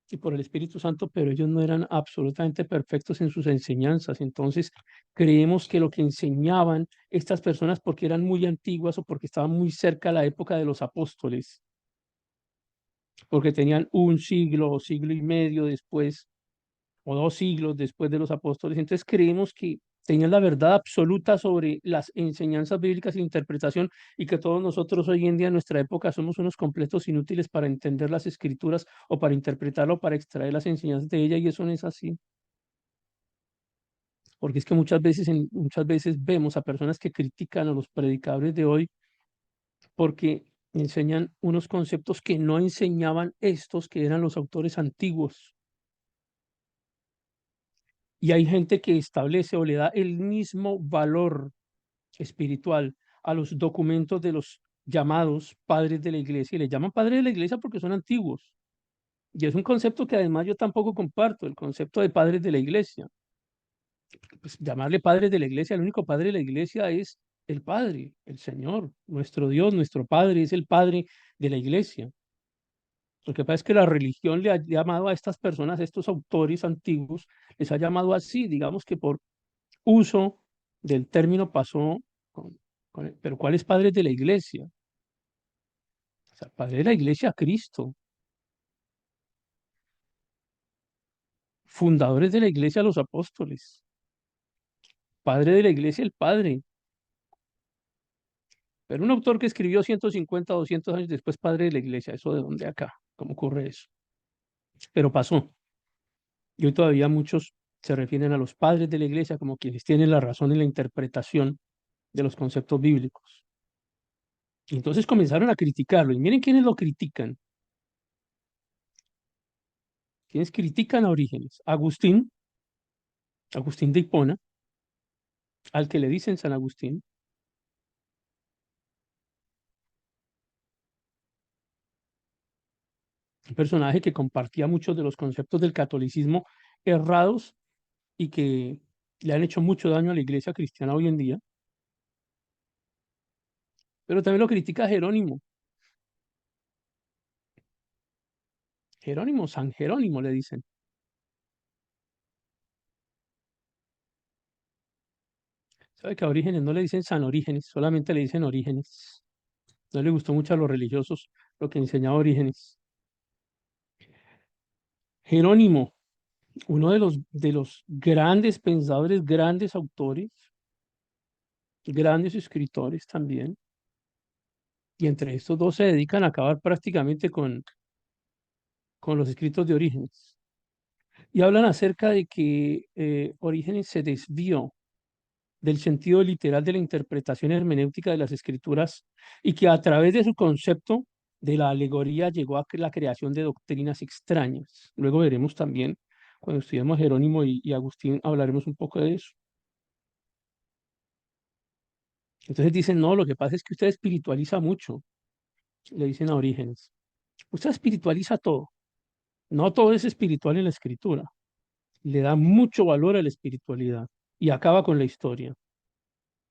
[SPEAKER 1] y por el Espíritu Santo, pero ellos no eran absolutamente perfectos en sus enseñanzas. Entonces, creemos que lo que enseñaban estas personas, porque eran muy antiguas o porque estaban muy cerca a la época de los apóstoles, porque tenían un siglo o siglo y medio después, o 2 siglos después de los apóstoles, entonces creemos que tenían la verdad absoluta sobre las enseñanzas bíblicas e interpretación, y que todos nosotros hoy en día en nuestra época somos unos completos inútiles para entender las escrituras o para interpretarlo o para extraer las enseñanzas de ella, y eso no es así, porque es que muchas veces vemos a personas que critican a los predicadores de hoy porque enseñan unos conceptos que no enseñaban estos que eran los autores antiguos. Y hay gente que establece o le da el mismo valor espiritual a los documentos de los llamados padres de la iglesia, y le llaman padres de la iglesia porque son antiguos. Y es un concepto que además yo tampoco comparto, el concepto de padres de la iglesia. Pues llamarle padres de la iglesia, el único padre de la iglesia es el Padre, el Señor, nuestro Dios, nuestro Padre, es el Padre de la iglesia. Lo que pasa es que la religión le ha llamado a estas personas, a estos autores antiguos, les ha llamado así, digamos que por uso del término pasó pero ¿cuál es padre de la iglesia? O sea, padre de la iglesia, Cristo. Fundadores de la iglesia, los apóstoles. Padre de la iglesia, el Padre. Pero un autor que escribió 150 200 años después, padre de la iglesia, ¿eso de dónde acá? ¿Cómo ocurre eso? Pero pasó. Y hoy todavía muchos se refieren a los padres de la iglesia como quienes tienen la razón en la interpretación de los conceptos bíblicos. Y entonces comenzaron a criticarlo. Y miren quiénes lo critican. ¿Quiénes critican a Orígenes? Agustín, Agustín de Hipona, al que le dicen San Agustín, un personaje que compartía muchos de los conceptos del catolicismo errados y que le han hecho mucho daño a la iglesia cristiana hoy en día. Pero también lo critica Jerónimo. Jerónimo, San Jerónimo le dicen. ¿Sabe que a Orígenes no le dicen San Orígenes, solamente le dicen Orígenes? No le gustó mucho a los religiosos lo que enseñaba Orígenes. Jerónimo, uno de los grandes pensadores, grandes autores, grandes escritores también, y entre estos dos se dedican a acabar prácticamente con los escritos de Orígenes. Y hablan acerca de que Orígenes se desvió del sentido literal de la interpretación hermenéutica de las escrituras, y que a través de su concepto de la alegoría llegó a la creación de doctrinas extrañas. Luego veremos también, cuando estudiemos Jerónimo y Agustín, hablaremos un poco de eso. Entonces dicen, no, lo que pasa es que usted espiritualiza mucho, le dicen a Orígenes. Usted espiritualiza todo. No todo es espiritual en la escritura. Le da mucho valor a la espiritualidad y acaba con la historia.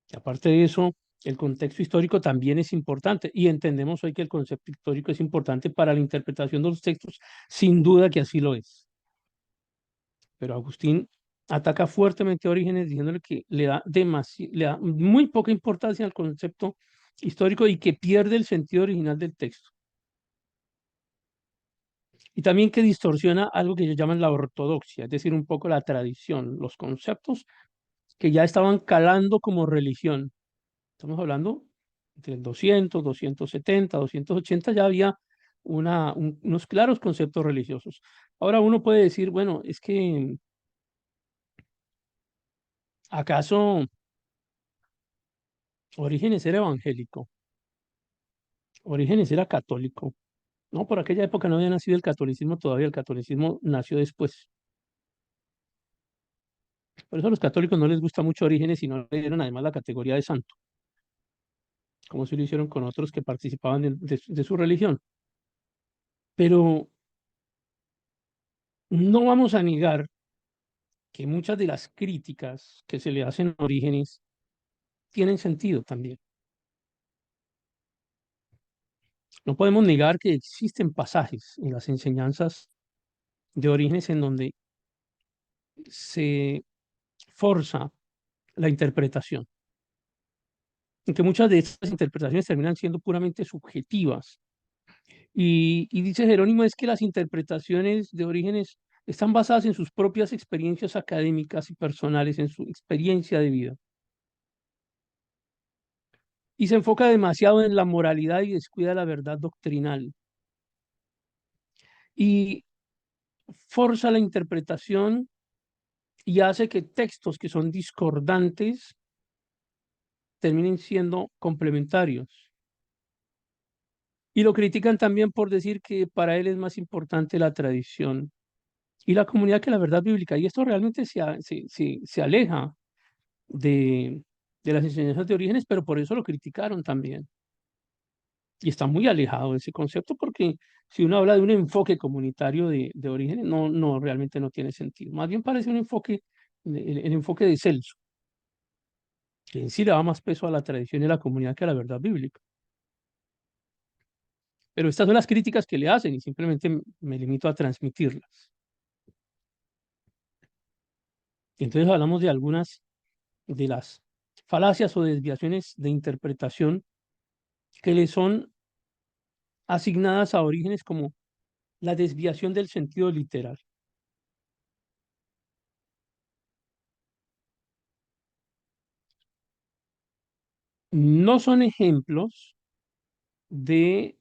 [SPEAKER 1] Y aparte de eso, el contexto histórico también es importante, y entendemos hoy que el concepto histórico es importante para la interpretación de los textos, sin duda que así lo es. Pero Agustín ataca fuertemente a Orígenes diciéndole que le da muy poca importancia al concepto histórico y que pierde el sentido original del texto. Y también que distorsiona algo que ellos llaman la ortodoxia, es decir, un poco la tradición, los conceptos que ya estaban calando como religión. Estamos hablando entre el 200, 270, 280, ya había unos claros conceptos religiosos. Ahora uno puede decir, bueno, es que ¿acaso Orígenes era evangélico? Orígenes era católico. No, por aquella época no había nacido el catolicismo todavía, el catolicismo nació después. Por eso a los católicos no les gusta mucho Orígenes y no le dieron además la categoría de santo, como si lo hicieron con otros que participaban de su religión. Pero no vamos a negar que muchas de las críticas que se le hacen a Orígenes tienen sentido también. No podemos negar que existen pasajes en las enseñanzas de Orígenes en donde se forza la interpretación, en que muchas de estas interpretaciones terminan siendo puramente subjetivas. Y dice Jerónimo es que las interpretaciones de Orígenes están basadas en sus propias experiencias académicas y personales, en su experiencia de vida. Y se enfoca demasiado en la moralidad y descuida la verdad doctrinal. Y forza la interpretación y hace que textos que son discordantes terminen siendo complementarios. Y lo critican también por decir que para él es más importante la tradición y la comunidad que la verdad bíblica. Y esto realmente se aleja de, de las enseñanzas de Orígenes, pero por eso lo criticaron también. Y está muy alejado de ese concepto porque si uno habla de un enfoque comunitario de Orígenes, realmente no tiene sentido. Más bien parece un enfoque, el enfoque de Celso, que en sí le da más peso a la tradición y a la comunidad que a la verdad bíblica. Pero estas son las críticas que le hacen y simplemente me limito a transmitirlas. Entonces hablamos de algunas de las falacias o desviaciones de interpretación que le son asignadas a Orígenes como la desviación del sentido literal. No son ejemplos de,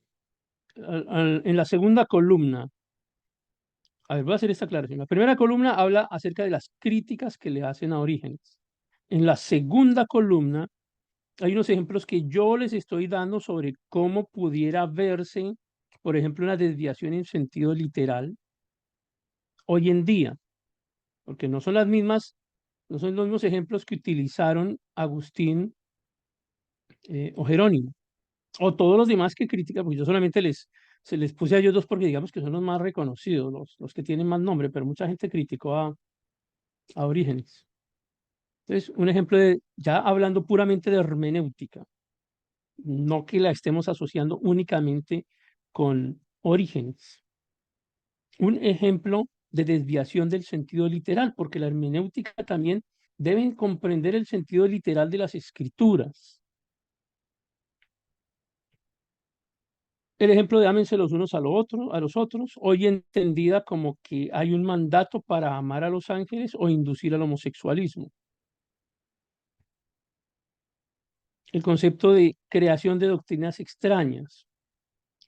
[SPEAKER 1] en la segunda columna, a ver, voy a hacer esta aclaración. La primera columna habla acerca de las críticas que le hacen a Orígenes. En la segunda columna hay unos ejemplos que yo les estoy dando sobre cómo pudiera verse, por ejemplo, una desviación en sentido literal hoy en día, porque no son las mismas, no son los mismos ejemplos que utilizaron Agustín o Jerónimo, o todos los demás que critican, porque yo solamente se les puse a ellos dos porque digamos que son los más reconocidos, los que tienen más nombre, pero mucha gente criticó a Orígenes. Entonces, un ejemplo de, ya hablando puramente de hermenéutica, no que la estemos asociando únicamente con Orígenes. Un ejemplo de desviación del sentido literal, porque la hermenéutica también deben comprender el sentido literal de las escrituras. El ejemplo de ámense los unos a los otros, hoy entendida como que hay un mandato para amar a los ángeles o inducir al homosexualismo. El concepto de creación de doctrinas extrañas,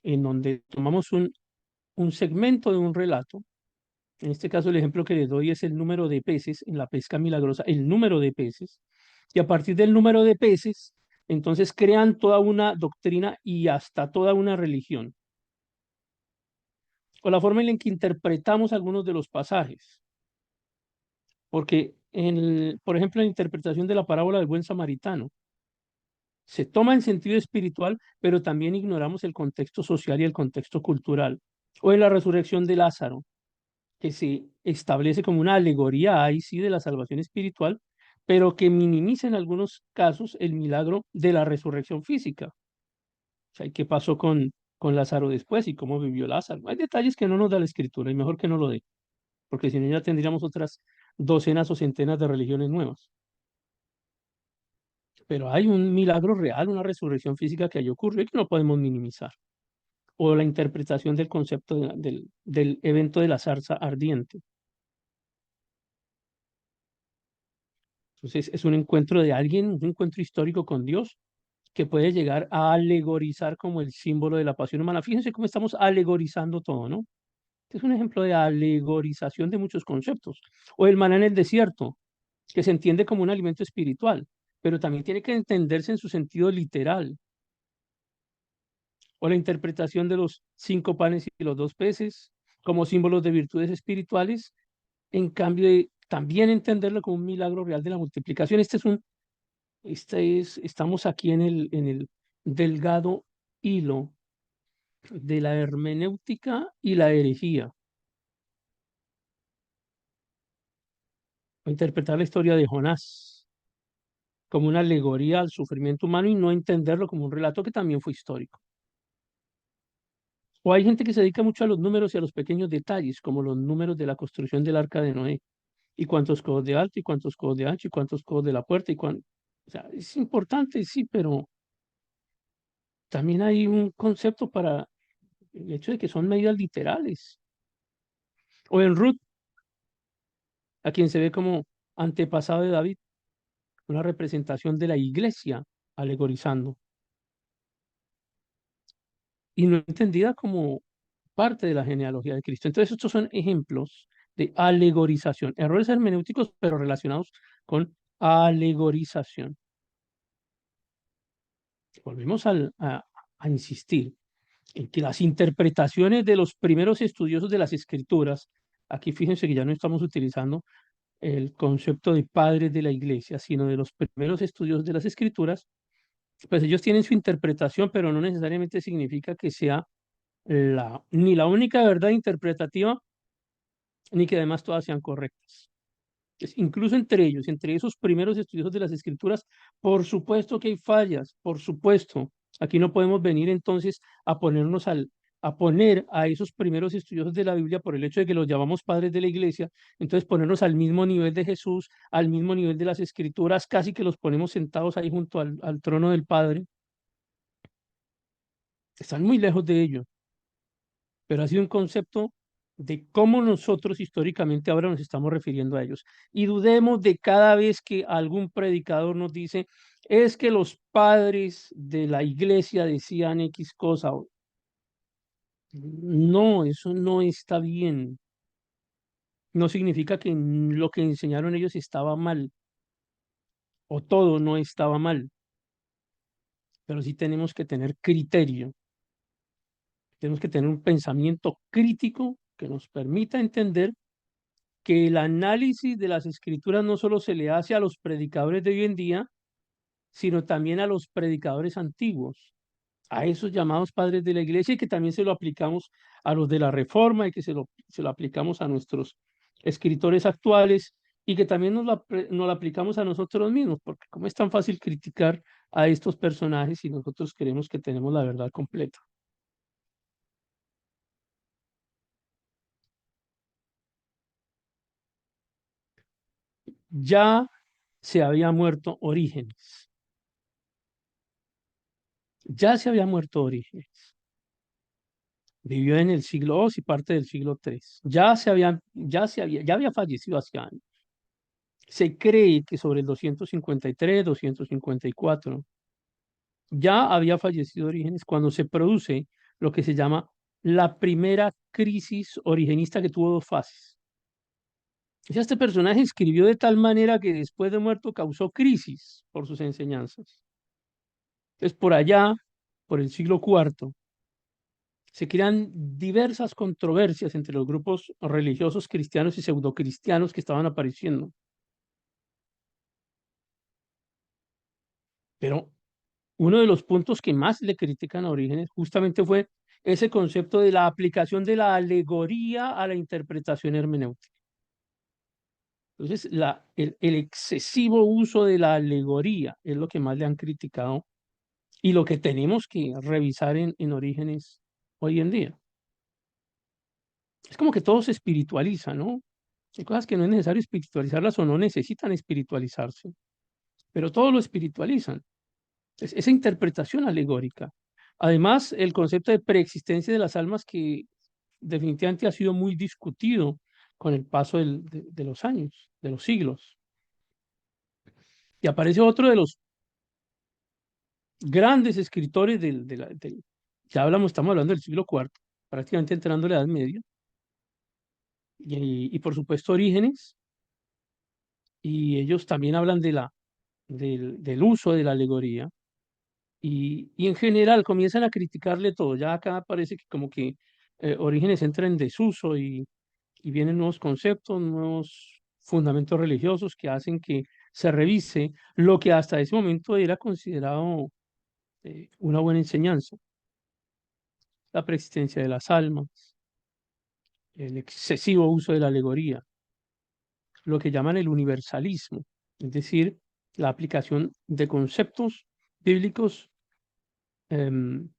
[SPEAKER 1] en donde tomamos un segmento de un relato. En este caso, el ejemplo que les doy es el número de peces en la pesca milagrosa, el número de peces. Y a partir del número de peces, entonces crean toda una doctrina y hasta toda una religión. O la forma en la que interpretamos algunos de los pasajes. Porque, por ejemplo, en la interpretación de la parábola del buen samaritano, se toma en sentido espiritual, pero también ignoramos el contexto social y el contexto cultural. O en la resurrección de Lázaro, que se establece como una alegoría ahí sí de la salvación espiritual, pero que minimiza en algunos casos el milagro de la resurrección física. O sea, ¿y qué pasó con Lázaro después y cómo vivió Lázaro? Hay detalles que no nos da la escritura y mejor que no lo dé, porque si no ya tendríamos otras docenas o centenas de religiones nuevas. Pero hay un milagro real, una resurrección física que ahí ocurrió y que no podemos minimizar. O la interpretación del concepto del evento de la zarza ardiente. Entonces, es un encuentro de alguien, un encuentro histórico con Dios, que puede llegar a alegorizar como el símbolo de la pasión humana. Fíjense cómo estamos alegorizando todo, ¿no? Es un ejemplo de alegorización de muchos conceptos. O el maná en el desierto, que se entiende como un alimento espiritual, pero también tiene que entenderse en su sentido literal. O la interpretación de los 5 panes y los 2 peces como símbolos de virtudes espirituales, en cambio de también entenderlo como un milagro real de la multiplicación. Estamos aquí en el delgado hilo de la hermenéutica y la herejía. O interpretar la historia de Jonás como una alegoría al sufrimiento humano y no entenderlo como un relato que también fue histórico. O hay gente que se dedica mucho a los números y a los pequeños detalles, como los números de la construcción del arca de Noé, y cuántos codos de alto, y cuántos codos de ancho, y cuántos codos de la puerta, o sea, es importante, sí, pero también hay un concepto para el hecho de que son medidas literales. O en Ruth, a quien se ve como antepasado de David, una representación de la iglesia alegorizando, y no entendida como parte de la genealogía de Cristo. Entonces, estos son ejemplos de alegorización, errores hermenéuticos, pero relacionados con alegorización. Volvemos a insistir en que las interpretaciones de los primeros estudiosos de las escrituras, aquí fíjense que ya no estamos utilizando el concepto de padres de la iglesia, sino de los primeros estudiosos de las escrituras, pues ellos tienen su interpretación, pero no necesariamente significa que sea ni la única verdad interpretativa, ni que además todas sean correctas. Incluso entre ellos, entre esos primeros estudiosos de las escrituras, por supuesto que hay fallas, por supuesto. Aquí no podemos venir entonces a ponernos a poner a esos primeros estudiosos de la Biblia por el hecho de que los llamamos padres de la iglesia, entonces ponernos al mismo nivel de Jesús, al mismo nivel de las escrituras, casi que los ponemos sentados ahí junto al trono del Padre. Están muy lejos de ello, pero ha sido un concepto de cómo nosotros históricamente ahora nos estamos refiriendo a ellos. Y dudemos de cada vez que algún predicador nos dice, es que los padres de la iglesia decían X cosa. No, eso no está bien. No significa que lo que enseñaron ellos estaba mal o todo no estaba mal, pero sí tenemos que tener criterio, tenemos que tener un pensamiento crítico que nos permita entender que el análisis de las escrituras no solo se le hace a los predicadores de hoy en día, sino también a los predicadores antiguos, a esos llamados padres de la iglesia, y que también se lo aplicamos a los de la Reforma, y que se lo aplicamos a nuestros escritores actuales, y que también nos lo aplicamos a nosotros mismos, porque como es tan fácil criticar a estos personajes y nosotros creemos que tenemos la verdad completa. Ya se había muerto Orígenes, ya se había muerto Orígenes. Vivió en el siglo II y parte del siglo III. Ya había fallecido hace años. Se cree que sobre el 253, 254, ya había fallecido Orígenes cuando se produce lo que se llama la primera crisis origenista, que tuvo dos fases. O sea, este personaje escribió de tal manera que después de muerto causó crisis por sus enseñanzas. Entonces, por allá, por el siglo IV, se crean diversas controversias entre los grupos religiosos cristianos y pseudocristianos que estaban apareciendo. Pero uno de los puntos que más le critican a Orígenes justamente fue ese concepto de la aplicación de la alegoría a la interpretación hermenéutica. Entonces, el excesivo uso de la alegoría es lo que más le han criticado y lo que tenemos que revisar en Orígenes hoy en día. Es como que todo se espiritualiza, ¿no? Hay cosas que no es necesario espiritualizarlas o no necesitan espiritualizarse, pero todo lo espiritualizan. Esa interpretación alegórica. Además, el concepto de preexistencia de las almas, que definitivamente ha sido muy discutido con el paso de los años, de los siglos. Y aparece otro de los grandes escritores ya hablamos, estamos hablando del siglo IV, prácticamente entrando a la Edad Media, y por supuesto Orígenes, y ellos también hablan del uso de la alegoría. Y en general comienzan a criticarle todo. Ya acá parece que como que Orígenes entra en desuso, y vienen nuevos conceptos, nuevos fundamentos religiosos que hacen que se revise lo que hasta ese momento era considerado una buena enseñanza: la preexistencia de las almas, el excesivo uso de la alegoría, lo que llaman el universalismo, es decir, la aplicación de conceptos bíblicos em,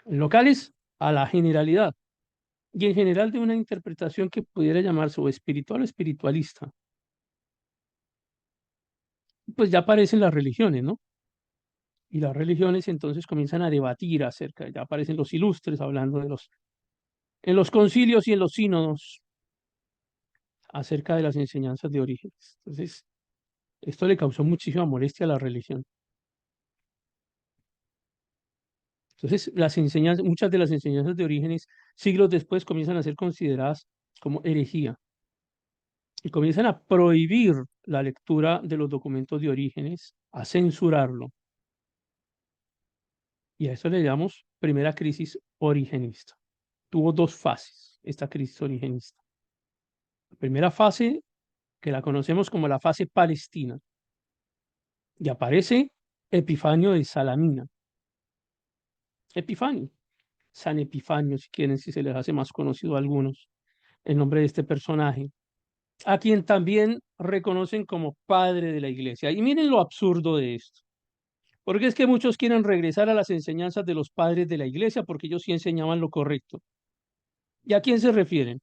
[SPEAKER 1] locales a la generalidad y en general de una interpretación que pudiera llamarse o espiritual o espiritualista. Pues ya aparecen las religiones, ¿no? Y las religiones entonces comienzan a debatir acerca, ya aparecen los ilustres hablando en los concilios y en los sínodos acerca de las enseñanzas de Orígenes. Entonces, esto le causó muchísima molestia a la religión. Entonces, muchas de las enseñanzas de Orígenes, siglos después, comienzan a ser consideradas como herejía y comienzan a prohibir la lectura de los documentos de Orígenes, a censurarlo. Y a eso le llamamos primera crisis origenista. Tuvo dos fases esta crisis origenista. La primera fase, que la conocemos como la fase palestina, y aparece Epifanio de Salamina. Epifanio, San Epifanio, si quieren, si se les hace más conocido a algunos, el nombre de este personaje, a quien también reconocen como padre de la iglesia. Y miren lo absurdo de esto, porque es que muchos quieren regresar a las enseñanzas de los padres de la iglesia porque ellos sí enseñaban lo correcto. ¿Y a quién se refieren?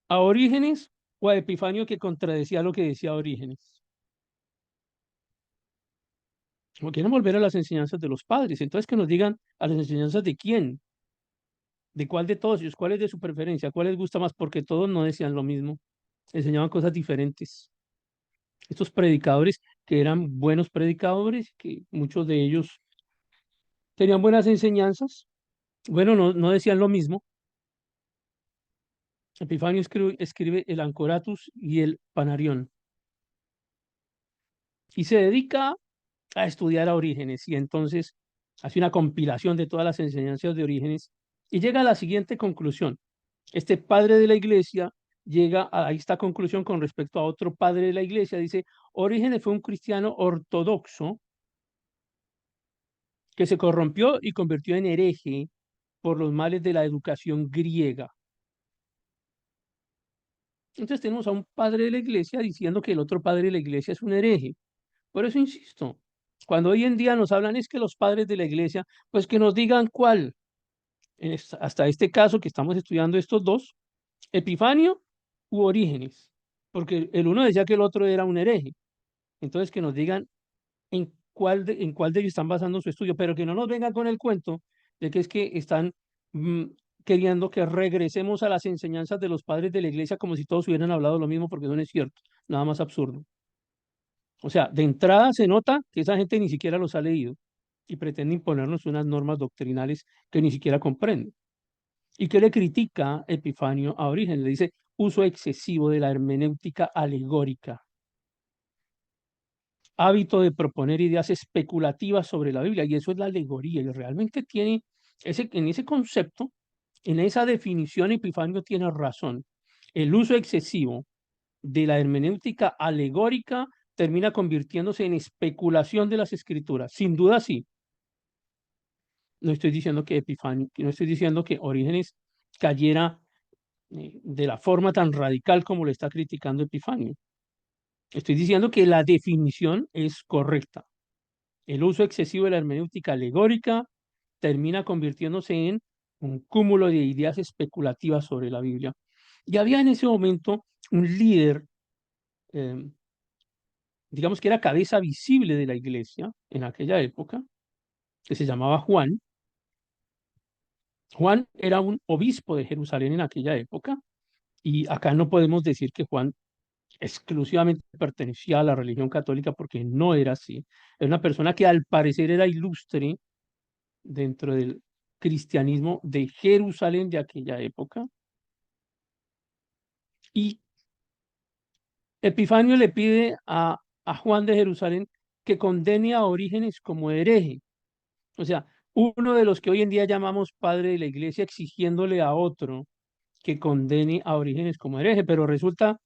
[SPEAKER 1] ¿A Orígenes o a Epifanio que contradecía lo que decía Orígenes? O quieren volver a las enseñanzas de los padres. Entonces que nos digan a las enseñanzas de quién, de cuál de todos ellos, cuál es de su preferencia, cuál les gusta más, porque todos no decían lo mismo, enseñaban cosas diferentes. Estos predicadores que eran buenos predicadores, que muchos de ellos tenían buenas enseñanzas, bueno, no decían lo mismo. Epifanio escribe el Ancoratus y el Panarión y se dedica a estudiar a Orígenes y entonces hace una compilación de todas las enseñanzas de Orígenes y llega a la siguiente conclusión. Este padre de la iglesia llega a esta conclusión con respecto a otro padre de la iglesia. Dice, Orígenes fue un cristiano ortodoxo que se corrompió y convirtió en hereje por los males de la educación griega. Entonces tenemos a un padre de la iglesia diciendo que el otro padre de la iglesia es un hereje. Por eso insisto, cuando hoy en día nos hablan es que los padres de la iglesia, pues que nos digan cuál. Hasta este caso que estamos estudiando estos dos, Epifanio u Orígenes, porque el uno decía que el otro era un hereje. Entonces que nos digan en cuál de ellos están basando su estudio, pero que no nos vengan con el cuento de que es que están mm, queriendo que regresemos a las enseñanzas de los padres de la iglesia como si todos hubieran hablado lo mismo, porque eso no es cierto, nada más absurdo. O sea, de entrada se nota que esa gente ni siquiera los ha leído y pretende imponernos unas normas doctrinales que ni siquiera comprenden. ¿Y qué le critica Epifanio a Origen? Le dice uso excesivo de la hermenéutica alegórica, hábito de proponer ideas especulativas sobre la Biblia, y eso es la alegoría, y realmente tiene en ese concepto, en esa definición, Epifanio tiene razón. El uso excesivo de la hermenéutica alegórica termina convirtiéndose en especulación de las escrituras. Sin duda sí. No estoy diciendo que Epifanio, no estoy diciendo que Orígenes cayera de la forma tan radical como lo está criticando Epifanio. Estoy diciendo que la definición es correcta. El uso excesivo de la hermenéutica alegórica termina convirtiéndose en un cúmulo de ideas especulativas sobre la Biblia. Y había en ese momento un líder, eh, digamos que era cabeza visible de la iglesia en aquella época, que se llamaba Juan. Juan era un obispo de Jerusalén en aquella época, y acá no podemos decir que Juan exclusivamente pertenecía a la religión católica porque no era así. Era una persona que al parecer era ilustre dentro del cristianismo de Jerusalén de aquella época. Y Epifanio le pide a Juan de Jerusalén que condene a Orígenes como hereje. O sea, uno de los que hoy en día llamamos padre de la iglesia exigiéndole a otro que condene a Orígenes como hereje, pero resulta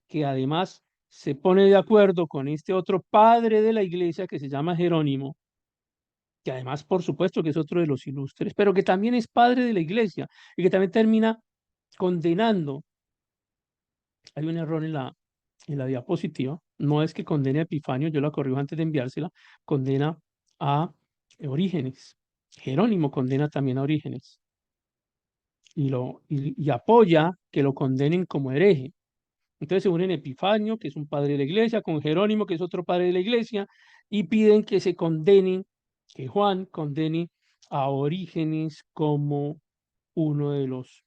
[SPEAKER 1] que además se pone de acuerdo con este otro padre de la iglesia que se llama Jerónimo, que además, por supuesto, que es otro de los ilustres, pero que también es padre de la iglesia y que también termina condenando. Hay un error en la diapositiva, no es que condene a Epifanio, yo la corrijo antes de enviársela, condena a Orígenes. Jerónimo condena también a Orígenes. y apoya que lo condenen como hereje. Entonces se unen Epifanio, que es un padre de la iglesia, con Jerónimo, que es otro padre de la iglesia, y piden que se condenen, que Juan condene a Orígenes como uno de los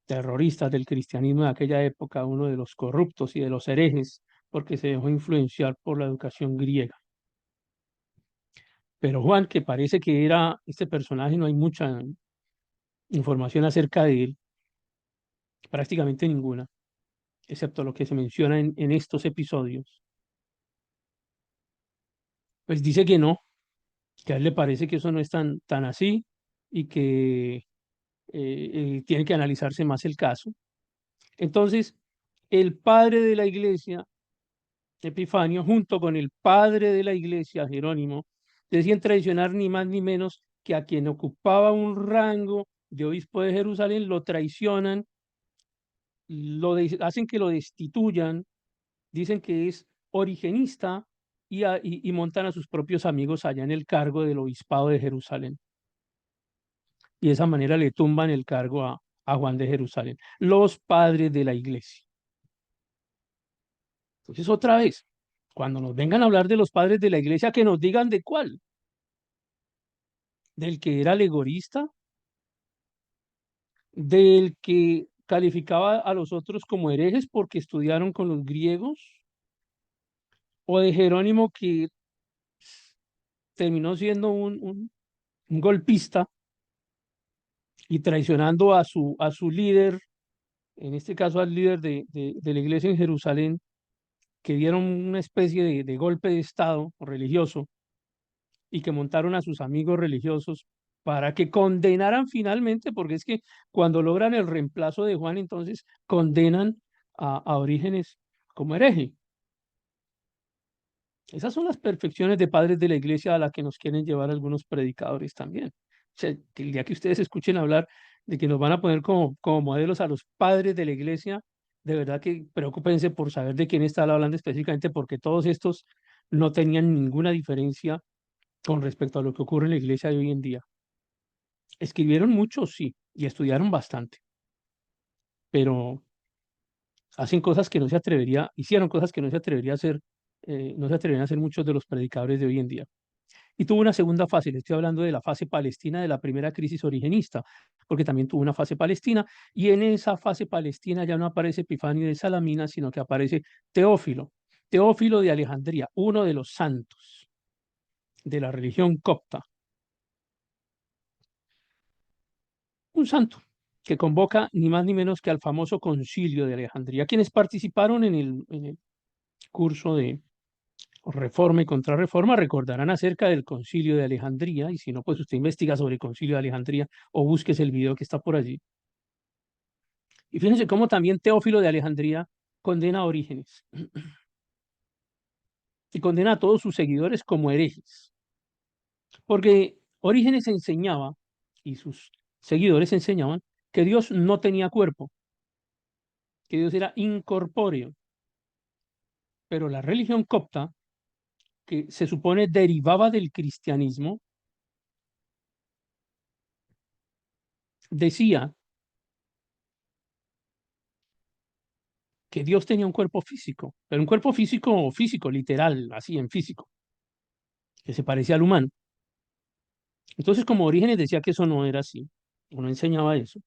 [SPEAKER 1] terroristas del cristianismo de aquella época, uno de los corruptos y de los herejes, porque se dejó influenciar por la educación griega. Pero Juan, que parece que era este personaje, no hay mucha información acerca de él, prácticamente ninguna, excepto lo que se menciona en estos episodios, pues dice que no, que a él le parece que eso no es tan así y que tiene que analizarse más el caso. Entonces, el padre de la iglesia, Epifanio, junto con el padre de la iglesia, Jerónimo, decían traicionar ni más ni menos que a quien ocupaba un rango de obispo de Jerusalén, lo traicionan, hacen que lo destituyan, dicen que es origenista y montan a sus propios amigos allá en el cargo del obispado de Jerusalén. Y de esa manera le tumban el cargo a Juan de Jerusalén, los padres de la iglesia. Entonces, otra vez, cuando nos vengan a hablar de los padres de la iglesia, que nos digan de cuál, del que era alegorista, del que calificaba a los otros como herejes porque estudiaron con los griegos, o de Jerónimo que terminó siendo un golpista y traicionando a su líder, en este caso al líder de la iglesia en Jerusalén, que dieron una especie de golpe de Estado religioso y que montaron a sus amigos religiosos para que condenaran finalmente, porque es que cuando logran el reemplazo de Juan, entonces condenan a Orígenes como hereje. Esas son las perfecciones de padres de la iglesia a las que nos quieren llevar algunos predicadores también. O sea, que el día que ustedes escuchen hablar de que nos van a poner como modelos a los padres de la iglesia, de verdad que preocúpense por saber de quién está hablando específicamente, porque todos estos no tenían ninguna diferencia con respecto a lo que ocurre en la iglesia de hoy en día. Escribieron mucho, sí, y estudiaron bastante, pero hacen cosas que no se atrevería, hicieron cosas que no se atrevería a hacer, no se atreverían a hacer muchos de los predicadores de hoy en día. Y tuvo una segunda fase, le estoy hablando de la fase palestina de la primera crisis origenista, porque también tuvo una fase palestina, y en esa fase palestina ya no aparece Epifanio de Salamina, sino que aparece Teófilo, Teófilo de Alejandría, uno de los santos de la religión copta, un santo que convoca ni más ni menos que al famoso concilio de Alejandría, quienes participaron en el curso de Reforma y Contrarreforma recordarán acerca del Concilio de Alejandría, y si no, pues usted investiga sobre el Concilio de Alejandría o busques el video que está por allí. Y fíjense cómo también Teófilo de Alejandría condena a Orígenes y condena a todos sus seguidores como herejes, porque Orígenes enseñaba y sus seguidores enseñaban que Dios no tenía cuerpo, que Dios era incorpóreo, pero la religión copta, que se supone derivaba del cristianismo, decía que Dios tenía un cuerpo físico, pero un cuerpo físico, físico, literal, así en físico, que se parecía al humano. Entonces, como Orígenes decía que eso no era así, o no enseñaba eso,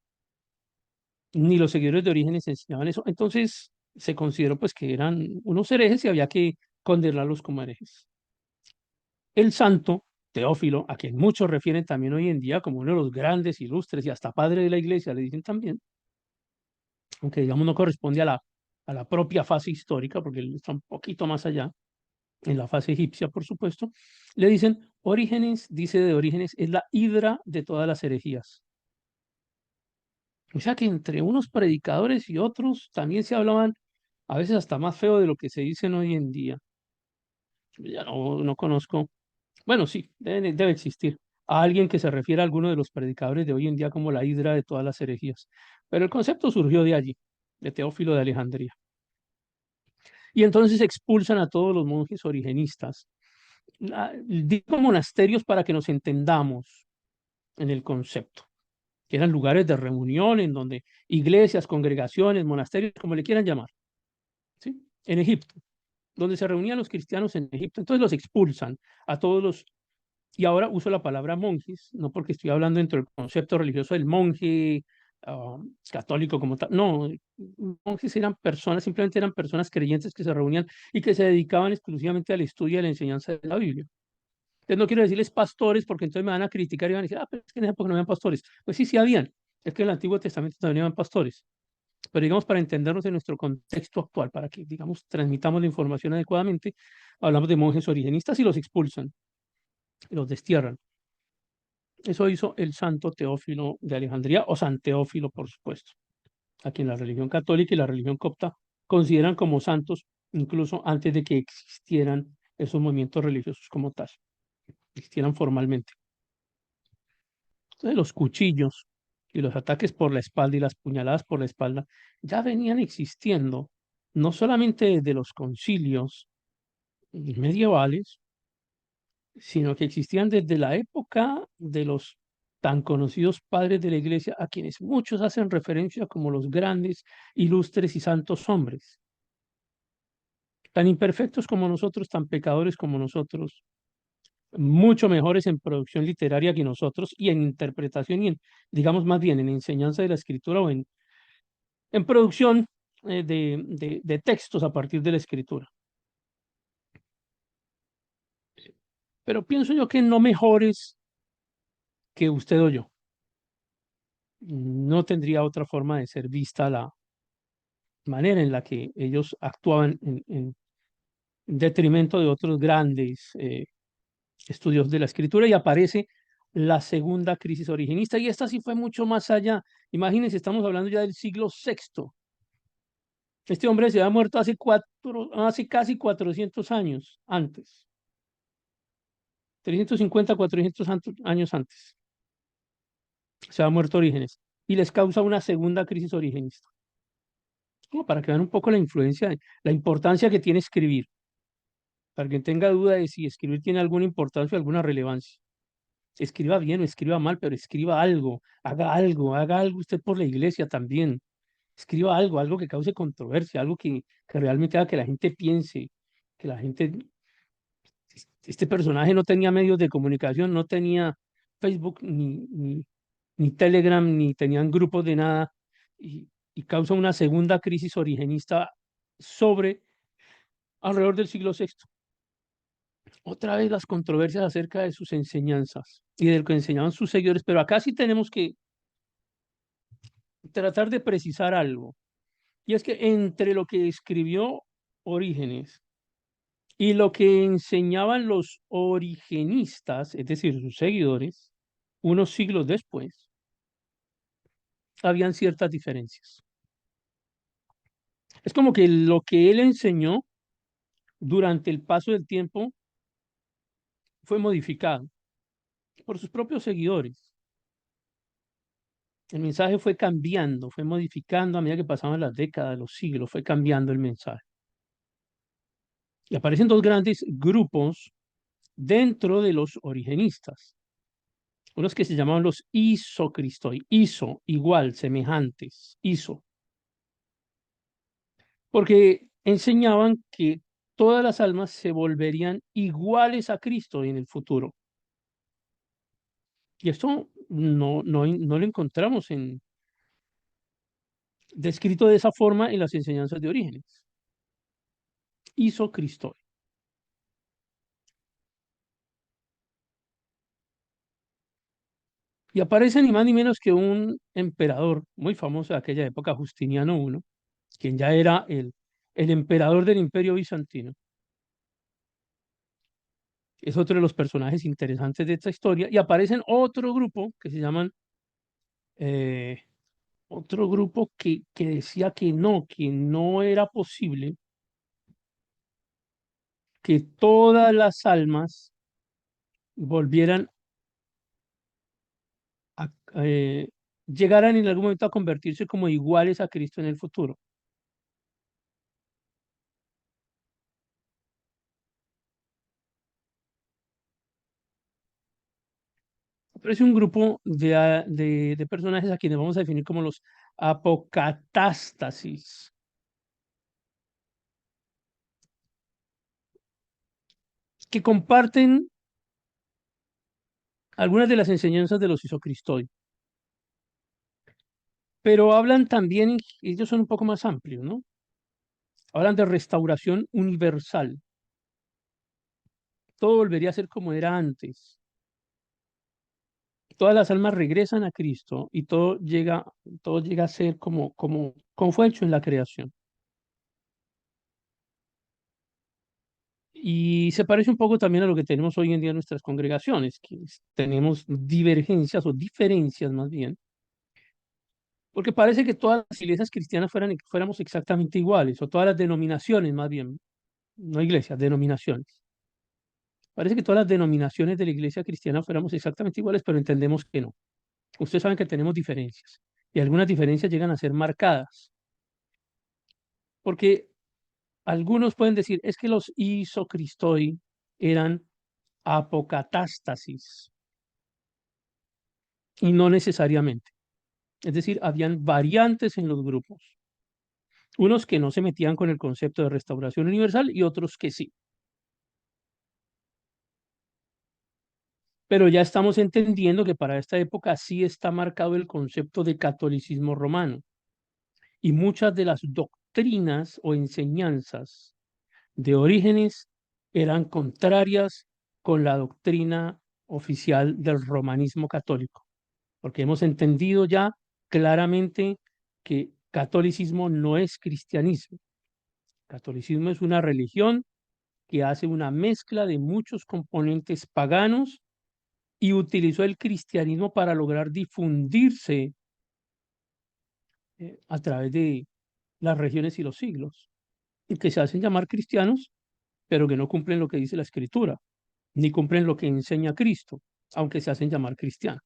[SPEAKER 1] ni los seguidores de Orígenes enseñaban eso, entonces se consideró pues que eran unos herejes y había que condenarlos como herejes. El santo Teófilo, a quien muchos refieren también hoy en día como uno de los grandes, ilustres y hasta padre de la iglesia, le dicen también, aunque digamos no corresponde a la propia fase histórica, porque él está un poquito más allá, en la fase egipcia, por supuesto, le dicen, Orígenes, dice de Orígenes, es la hidra de todas las herejías. O sea que entre unos predicadores y otros también se hablaban a veces hasta más feo de lo que se dicen hoy en día. Ya no conozco, bueno, sí, debe existir a alguien que se refiera a alguno de los predicadores de hoy en día como la hidra de todas las herejías. Pero el concepto surgió de allí, de Teófilo de Alejandría. Y entonces expulsan a todos los monjes origenistas. Digo monasterios para que nos entendamos en el concepto. que eran lugares de reunión en donde iglesias, congregaciones, monasterios, como le quieran llamar, ¿sí? En Egipto, donde se reunían los cristianos en Egipto. Entonces los expulsan a todos los, y ahora uso la palabra monjes, no porque estoy hablando dentro del concepto religioso del monje católico como tal, no, monjes eran personas, simplemente eran personas creyentes que se reunían y que se dedicaban exclusivamente al estudio y a la enseñanza de la Biblia. Entonces no quiero decirles pastores porque entonces me van a criticar y van a decir, ah, pero es que en esa época no habían pastores. Pues sí, sí habían. Es que en el Antiguo Testamento también habían pastores. Pero digamos, para entendernos en nuestro contexto actual, para que, digamos, transmitamos la información adecuadamente, hablamos de monjes origenistas y los expulsan, y los destierran. Eso hizo el santo Teófilo de Alejandría, o San Teófilo, por supuesto, a quien la religión católica y la religión copta consideran como santos, incluso antes de que existieran esos movimientos religiosos como tal, existieran formalmente. Entonces, los cuchillos y los ataques por la espalda y las puñaladas por la espalda ya venían existiendo, no solamente desde los concilios medievales, sino que existían desde la época de los tan conocidos padres de la iglesia, a quienes muchos hacen referencia como los grandes, ilustres y santos hombres, tan imperfectos como nosotros, tan pecadores como nosotros, mucho mejores en producción literaria que nosotros y en interpretación y en, digamos más bien, en enseñanza de la escritura o en producción de textos a partir de la escritura. Pero pienso yo que no mejores que usted o yo. No tendría otra forma de ser vista la manera en la que ellos actuaban en detrimento de otros grandes estudios de la escritura y aparece la segunda crisis originista y esta sí fue mucho más allá. Imagínense, estamos hablando ya del siglo sexto. Este hombre se ha muerto hace casi 400 años antes, 350, 400 años antes. Se ha muerto Orígenes y les causa una segunda crisis origenista. Como para que vean un poco la influencia, la importancia que tiene escribir, para que tenga duda de si escribir tiene alguna importancia o alguna relevancia. Escriba bien o escriba mal, pero escriba algo, haga algo usted por la iglesia también. Escriba algo, algo que cause controversia, algo que realmente haga que la gente piense, que la gente, este personaje no tenía medios de comunicación, no tenía Facebook ni Telegram, ni tenían grupos de nada, y causa una segunda crisis origenista sobre alrededor del siglo sexto. Otra vez las controversias acerca de sus enseñanzas y de lo que enseñaban sus seguidores, pero acá sí tenemos que tratar de precisar algo, y es que entre lo que escribió Orígenes y lo que enseñaban los origenistas, es decir, sus seguidores, unos siglos después, habían ciertas diferencias. Es como que lo que él enseñó durante el paso del tiempo fue modificado por sus propios seguidores. El mensaje fue cambiando, fue modificando a medida que pasaban las décadas, los siglos, fue cambiando el mensaje. Y aparecen dos grandes grupos dentro de los origenistas, unos que se llamaban los isocristoi, iso, igual, semejantes, iso, porque enseñaban que todas las almas se volverían iguales a Cristo en el futuro. Y esto no lo encontramos descrito de esa forma en las enseñanzas de Orígenes. Hizo Cristo. Y aparece ni más ni menos que un emperador muy famoso de aquella época, Justiniano I, quien ya era el emperador del Imperio Bizantino. Es otro de los personajes interesantes de esta historia. Y aparecen otro grupo que se llaman, eh, otro grupo que decía que no era posible que todas las almas volvieran a, llegaran en algún momento a convertirse como iguales a Cristo en el futuro. Pero es un grupo de personajes a quienes vamos a definir como los apocatástasis, que comparten algunas de las enseñanzas de los isocristoi, pero hablan también, ellos son un poco más amplios, ¿no? Hablan de restauración universal. Todo volvería a ser como era antes. Todas las almas regresan a Cristo y todo llega a ser como fue hecho en la creación. Y se parece un poco también a lo que tenemos hoy en día en nuestras congregaciones, que tenemos divergencias o diferencias más bien, porque parece que todas las iglesias cristianas fuéramos exactamente iguales, o todas las denominaciones más bien, no iglesias, denominaciones. Parece que todas las denominaciones de la iglesia cristiana fuéramos exactamente iguales, pero entendemos que no. Ustedes saben que tenemos diferencias, y algunas diferencias llegan a ser marcadas, porque algunos pueden decir, es que los isocristoi eran apocatástasis, y no necesariamente. Es decir, habían variantes en los grupos, unos que no se metían con el concepto de restauración universal y otros que sí. Pero ya estamos entendiendo que para esta época sí está marcado el concepto de catolicismo romano y muchas de las doctrinas o enseñanzas de Orígenes eran contrarias con la doctrina oficial del romanismo católico, porque hemos entendido ya claramente que catolicismo no es cristianismo. Catolicismo es una religión que hace una mezcla de muchos componentes paganos y utilizó el cristianismo para lograr difundirse a través de las regiones y los siglos, y que se hacen llamar cristianos, pero que no cumplen lo que dice la Escritura, ni cumplen lo que enseña Cristo, aunque se hacen llamar cristianos.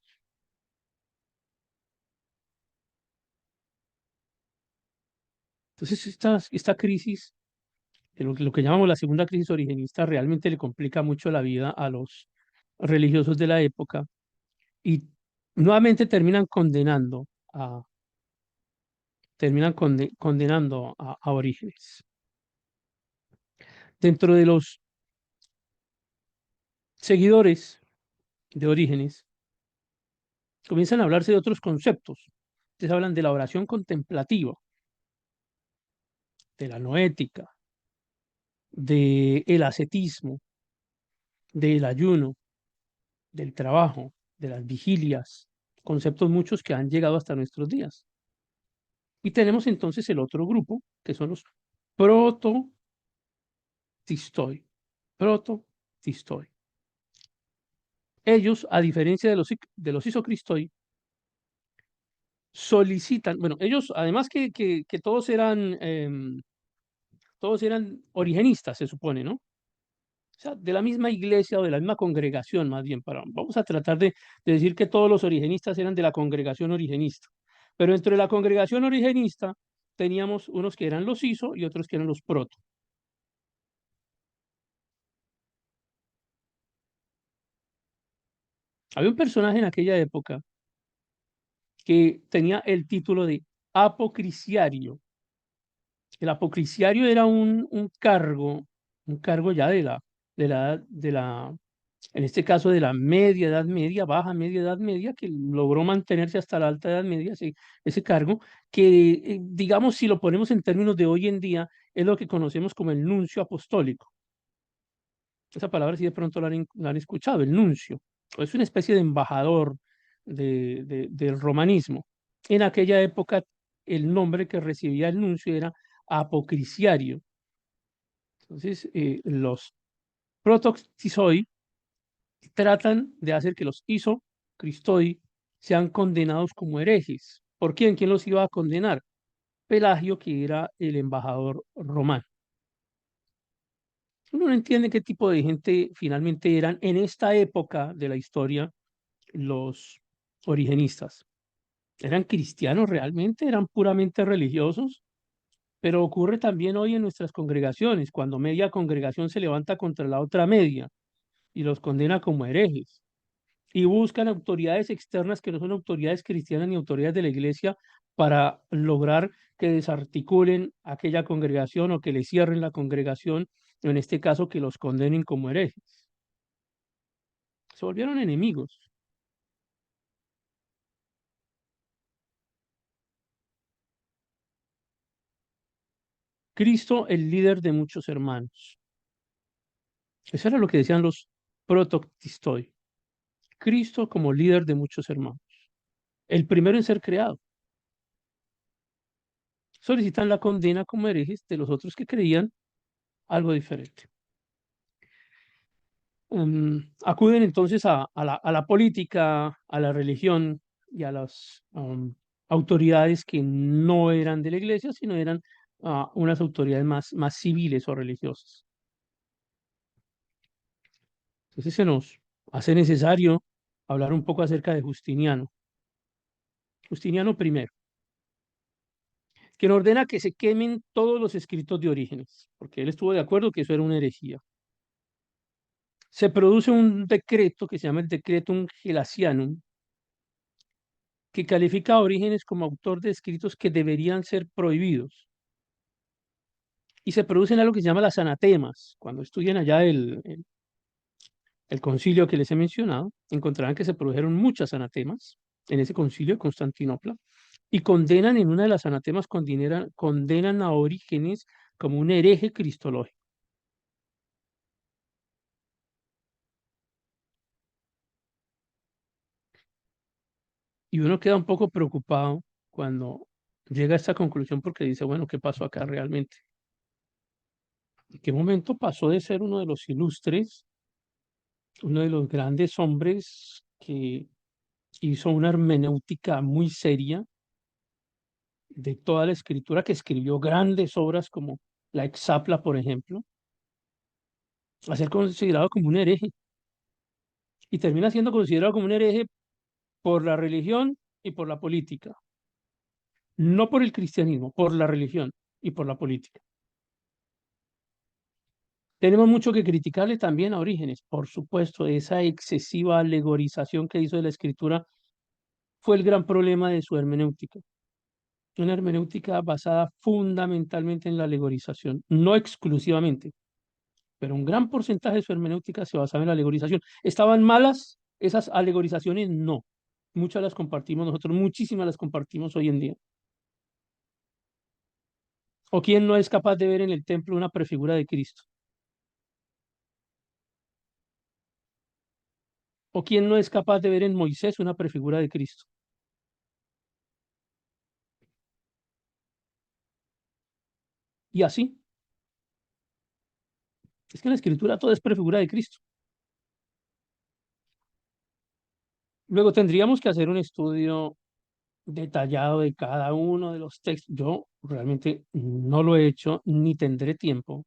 [SPEAKER 1] Entonces, esta crisis, lo que llamamos la segunda crisis origenista, realmente le complica mucho la vida a los religiosos de la época y nuevamente condenando a Orígenes. Dentro de los seguidores de Orígenes comienzan a hablarse de otros conceptos. Ustedes hablan de la oración contemplativa, de la noética, del ascetismo, del ayuno, del trabajo, de las vigilias, conceptos muchos que han llegado hasta nuestros días. Y tenemos entonces el otro grupo, que son los prototistoi, prototistoi. Ellos, a diferencia de los isocristoi, solicitan, bueno, ellos además que todos eran origenistas, se supone, ¿no? O sea, de la misma iglesia o de la misma congregación, más bien, vamos a tratar de decir que todos los origenistas eran de la congregación origenista. Pero dentro de la congregación origenista teníamos unos que eran los iso y otros que eran los proto. Había un personaje en aquella época que tenía el título de apocrisiario. El apocrisiario era un cargo ya en este caso de la media edad media, baja media edad media, que logró mantenerse hasta la alta edad media, ese cargo, que digamos, si lo ponemos en términos de hoy en día, es lo que conocemos como el nuncio apostólico. Esa palabra sí de pronto la han escuchado, el nuncio. Es una especie de embajador del romanismo. En aquella época, el nombre que recibía el nuncio era apocrisiario. Entonces, los protoxisoi tratan de hacer que los isocristoi sean condenados como herejes. ¿Por quién? ¿Quién los iba a condenar? Pelagio, que era el embajador romano. Uno no entiende qué tipo de gente finalmente eran en esta época de la historia los origenistas. ¿Eran cristianos realmente? ¿Eran puramente religiosos? Pero ocurre también hoy en nuestras congregaciones, cuando media congregación se levanta contra la otra media y los condena como herejes. y buscan autoridades externas que no son autoridades cristianas ni autoridades de la iglesia para lograr que desarticulen aquella congregación o que le cierren la congregación, o en este caso que los condenen como herejes. Se volvieron enemigos. Cristo, el líder de muchos hermanos. Eso era lo que decían los protoctistoi. Cristo como líder de muchos hermanos. El primero en ser creado. Solicitan la condena como herejes de los otros que creían algo diferente. Acuden entonces a la política, a la religión y a las autoridades que no eran de la iglesia, sino eran unas autoridades más civiles o religiosas. Entonces se nos hace necesario hablar un poco acerca de Justiniano. Justiniano primero, quien ordena que se quemen todos los escritos de Orígenes, porque él estuvo de acuerdo que eso era una herejía. Se produce un decreto que se llama el Decretum Gelasianum, que califica a Orígenes como autor de escritos que deberían ser prohibidos. Y se producen algo que se llama las anatemas. Cuando estudian allá el concilio que les he mencionado, encontrarán que se produjeron muchas anatemas en ese concilio de Constantinopla y condenan en una de las anatemas, condenan a Orígenes como un hereje cristológico. Y uno queda un poco preocupado cuando llega a esta conclusión porque dice, bueno, ¿qué pasó acá realmente? ¿En qué momento pasó de ser uno de los ilustres, uno de los grandes hombres que hizo una hermenéutica muy seria de toda la escritura, que escribió grandes obras como la Exapla, por ejemplo, a ser considerado como un hereje? Y termina siendo considerado como un hereje por la religión y por la política, no por el cristianismo, por la religión y por la política. Tenemos mucho que criticarle también a Orígenes, por supuesto, esa excesiva alegorización que hizo de la escritura fue el gran problema de su hermenéutica. Una hermenéutica basada fundamentalmente en la alegorización, no exclusivamente, pero un gran porcentaje de su hermenéutica se basaba en la alegorización. ¿Estaban malas esas alegorizaciones? No. Muchas las compartimos nosotros, muchísimas las compartimos hoy en día. ¿O quién no es capaz de ver en el templo una prefigura de Cristo? ¿O quién no es capaz de ver en Moisés una prefigura de Cristo? Y así, es que en la escritura todo es prefigura de Cristo. Luego tendríamos que hacer un estudio detallado de cada uno de los textos. Yo realmente no lo he hecho ni tendré tiempo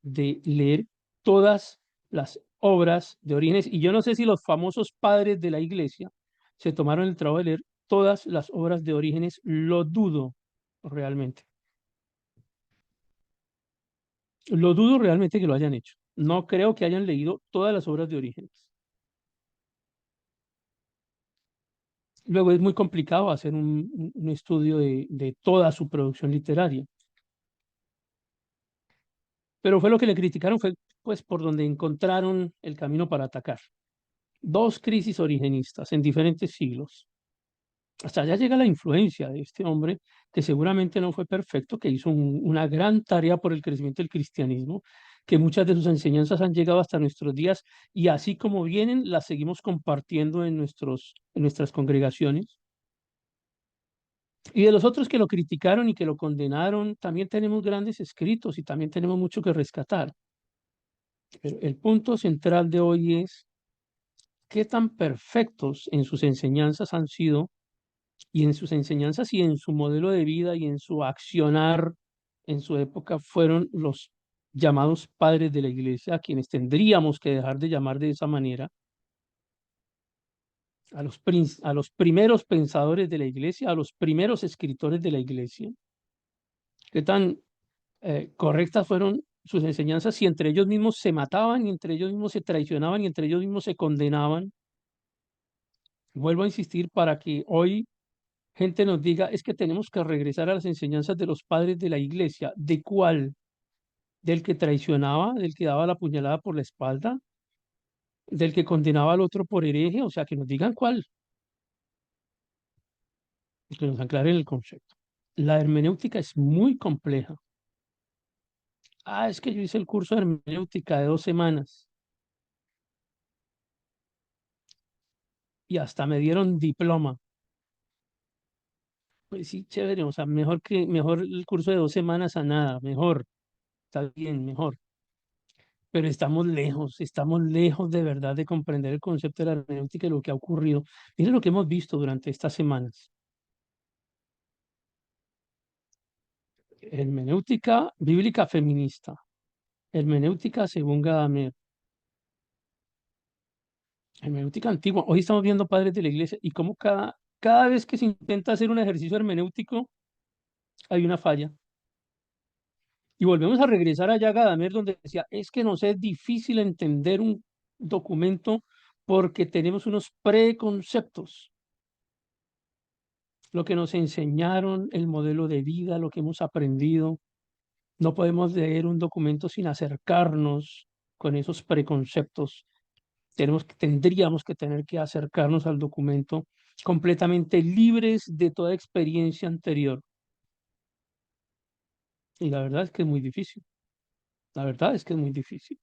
[SPEAKER 1] de leer todas las obras de Orígenes. Y yo no sé si los famosos padres de la iglesia se tomaron el trabajo de leer todas las obras de Orígenes. Lo dudo realmente. Lo dudo realmente que lo hayan hecho. No creo que hayan leído todas las obras de Orígenes. Luego es muy complicado hacer un estudio de toda su producción literaria. Pero fue lo que le criticaron, fue pues por donde encontraron el camino para atacar. Dos crisis origenistas en diferentes siglos. Hasta allá llega la influencia de este hombre, que seguramente no fue perfecto, que hizo una gran tarea por el crecimiento del cristianismo, que muchas de sus enseñanzas han llegado hasta nuestros días y así como vienen, las seguimos compartiendo en nuestras congregaciones. Y de los otros que lo criticaron y que lo condenaron, también tenemos grandes escritos y también tenemos mucho que rescatar. Pero el punto central de hoy es qué tan perfectos en sus enseñanzas han sido, y en sus enseñanzas y en su modelo de vida y en su accionar en su época fueron los llamados padres de la iglesia, a quienes tendríamos que dejar de llamar de esa manera, a los primeros pensadores de la iglesia, a los primeros escritores de la iglesia. Qué tan correctas fueron sus enseñanzas, si entre ellos mismos se mataban, y entre ellos mismos se traicionaban, y entre ellos mismos se condenaban, Vuelvo a insistir para que hoy gente nos diga, es que tenemos que regresar a las enseñanzas de los padres de la iglesia. ¿De cuál? ¿Del que traicionaba, del que daba la puñalada por la espalda, del que condenaba al otro por hereje? O sea, que nos digan cuál, que nos aclaren el concepto. La hermenéutica es muy compleja. Ah, es que yo hice el curso de hermenéutica de 2 semanas y hasta me dieron diploma. Pues sí, chévere, o sea, mejor el curso de 2 semanas a nada, mejor, está bien, mejor. Pero estamos lejos de verdad de comprender el concepto de la hermenéutica y lo que ha ocurrido. Miren lo que hemos visto durante estas semanas. Hermenéutica bíblica feminista, hermenéutica según Gadamer, hermenéutica antigua. Hoy estamos viendo padres de la iglesia y cómo cada vez que se intenta hacer un ejercicio hermenéutico hay una falla. Y volvemos a regresar allá a Gadamer donde decía, es que nos es difícil entender un documento porque tenemos unos preconceptos, lo que nos enseñaron, el modelo de vida, lo que hemos aprendido. No podemos leer un documento sin acercarnos con esos preconceptos. Tendríamos que tener que acercarnos al documento completamente libres de toda experiencia anterior. Y la verdad es que es muy difícil. La verdad es que es muy difícil.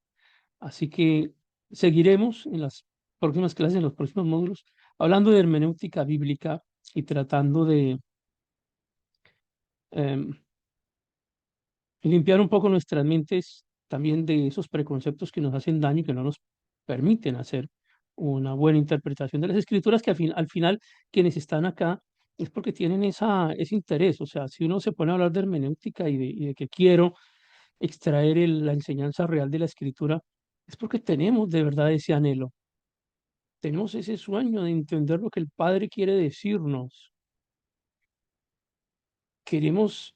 [SPEAKER 1] Así que seguiremos en las próximas clases, en los próximos módulos, hablando de hermenéutica bíblica y tratando de em, limpiar un poco nuestras mentes también de esos preconceptos que nos hacen daño y que no nos permiten hacer una buena interpretación de las escrituras, que al final quienes están acá es porque tienen ese interés. O sea, si uno se pone a hablar de hermenéutica y de que quiero extraer la enseñanza real de la escritura, es porque tenemos de verdad ese anhelo, tenemos ese sueño de entender lo que el Padre quiere decirnos. Queremos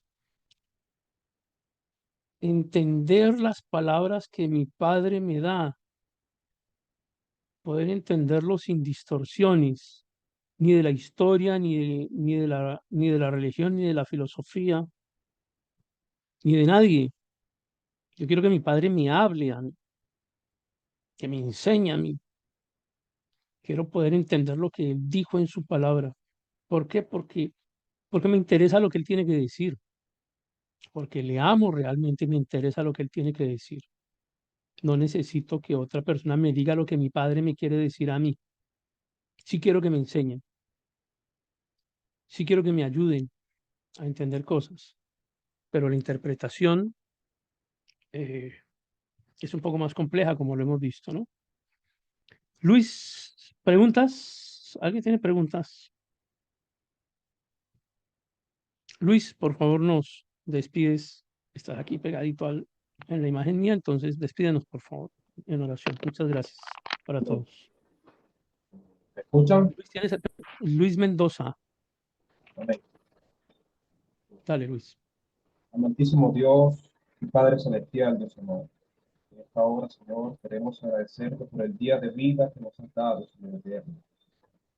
[SPEAKER 1] entender las palabras que mi Padre me da, poder entenderlo sin distorsiones, ni de la historia, ni de la religión, ni de la filosofía, ni de nadie. Yo quiero que mi Padre me hable a mí, que me enseñe a mí. Quiero poder entender lo que Él dijo en su palabra. ¿Por qué? Porque me interesa lo que Él tiene que decir, porque le amo realmente y me interesa lo que Él tiene que decir. No necesito que otra persona me diga lo que mi Padre me quiere decir a mí. Sí quiero que me enseñen, sí quiero que me ayuden a entender cosas, pero la interpretación eh, es un poco más compleja, como lo hemos visto, ¿no? Luis, ¿preguntas? ¿Alguien tiene preguntas? Luis, por favor, nos despides. Estás aquí pegadito en la imagen mía, entonces despídenos, por favor, en oración. Muchas gracias para todos.
[SPEAKER 2] ¿Me escuchan?
[SPEAKER 1] Luis, Luis Mendoza.
[SPEAKER 2] Amén.
[SPEAKER 1] Dale, Luis.
[SPEAKER 2] Amantísimo Dios y Padre Celestial, Dios amor. En esta hora, Señor, queremos agradecerte por el día de vida que nos has dado, Señor eterno.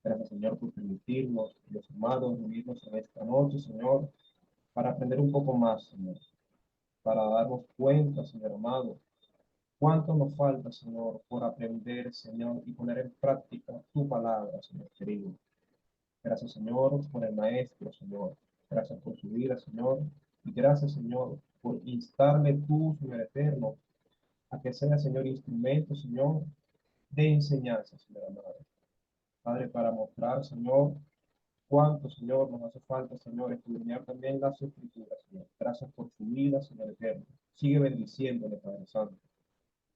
[SPEAKER 2] Gracias, Señor, por permitirnos, Dios amado, reunirnos en esta noche, Señor, para aprender un poco más, Señor, para darnos cuenta, Señor amado, cuánto nos falta, Señor, por aprender, Señor, y poner en práctica tu palabra, Señor querido. Gracias, Señor, por el Maestro, Señor. Gracias por su vida, Señor. Y gracias, Señor, por instarle tú, Señor eterno, a que sea, Señor, instrumento, Señor, de enseñanza, Señor amado. Padre, para mostrar, Señor, cuánto, Señor, nos hace falta, Señor, escudriñar también las Escrituras, Señor. Gracias por su vida, Señor eterno. Sigue bendiciéndole, Padre Santo.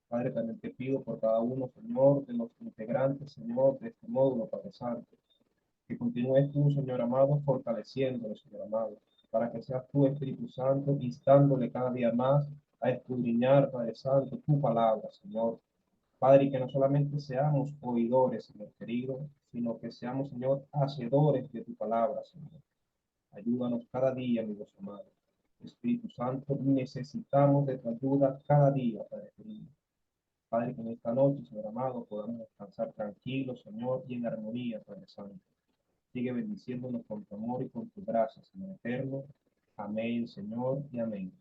[SPEAKER 2] Padre, también te pido por cada uno, Señor, de los integrantes, Señor, de este módulo, Padre Santo. Que continúes tú, Señor amado, fortaleciéndolo, Señor amado, para que seas tú, Espíritu Santo, instándole cada día más a escudriñar, Padre Santo, tu palabra, Señor. Padre, y que no solamente seamos oidores, Señor querido, sino que seamos, Señor, hacedores de tu palabra, Señor. Ayúdanos cada día, mi Dios amado. Espíritu Santo, necesitamos de tu ayuda cada día, Padre querido. Padre, que en esta noche, Señor amado, podamos descansar tranquilos, Señor, y en armonía, Padre Santo. Sigue bendiciéndonos con tu amor y con tu gracia, Señor eterno. Amén, Señor, y amén.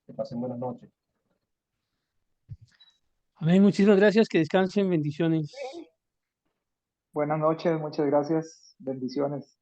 [SPEAKER 2] Que pasen buenas noches.
[SPEAKER 1] Amén, muchísimas gracias, que descansen, bendiciones.
[SPEAKER 3] Buenas noches, muchas gracias. Bendiciones.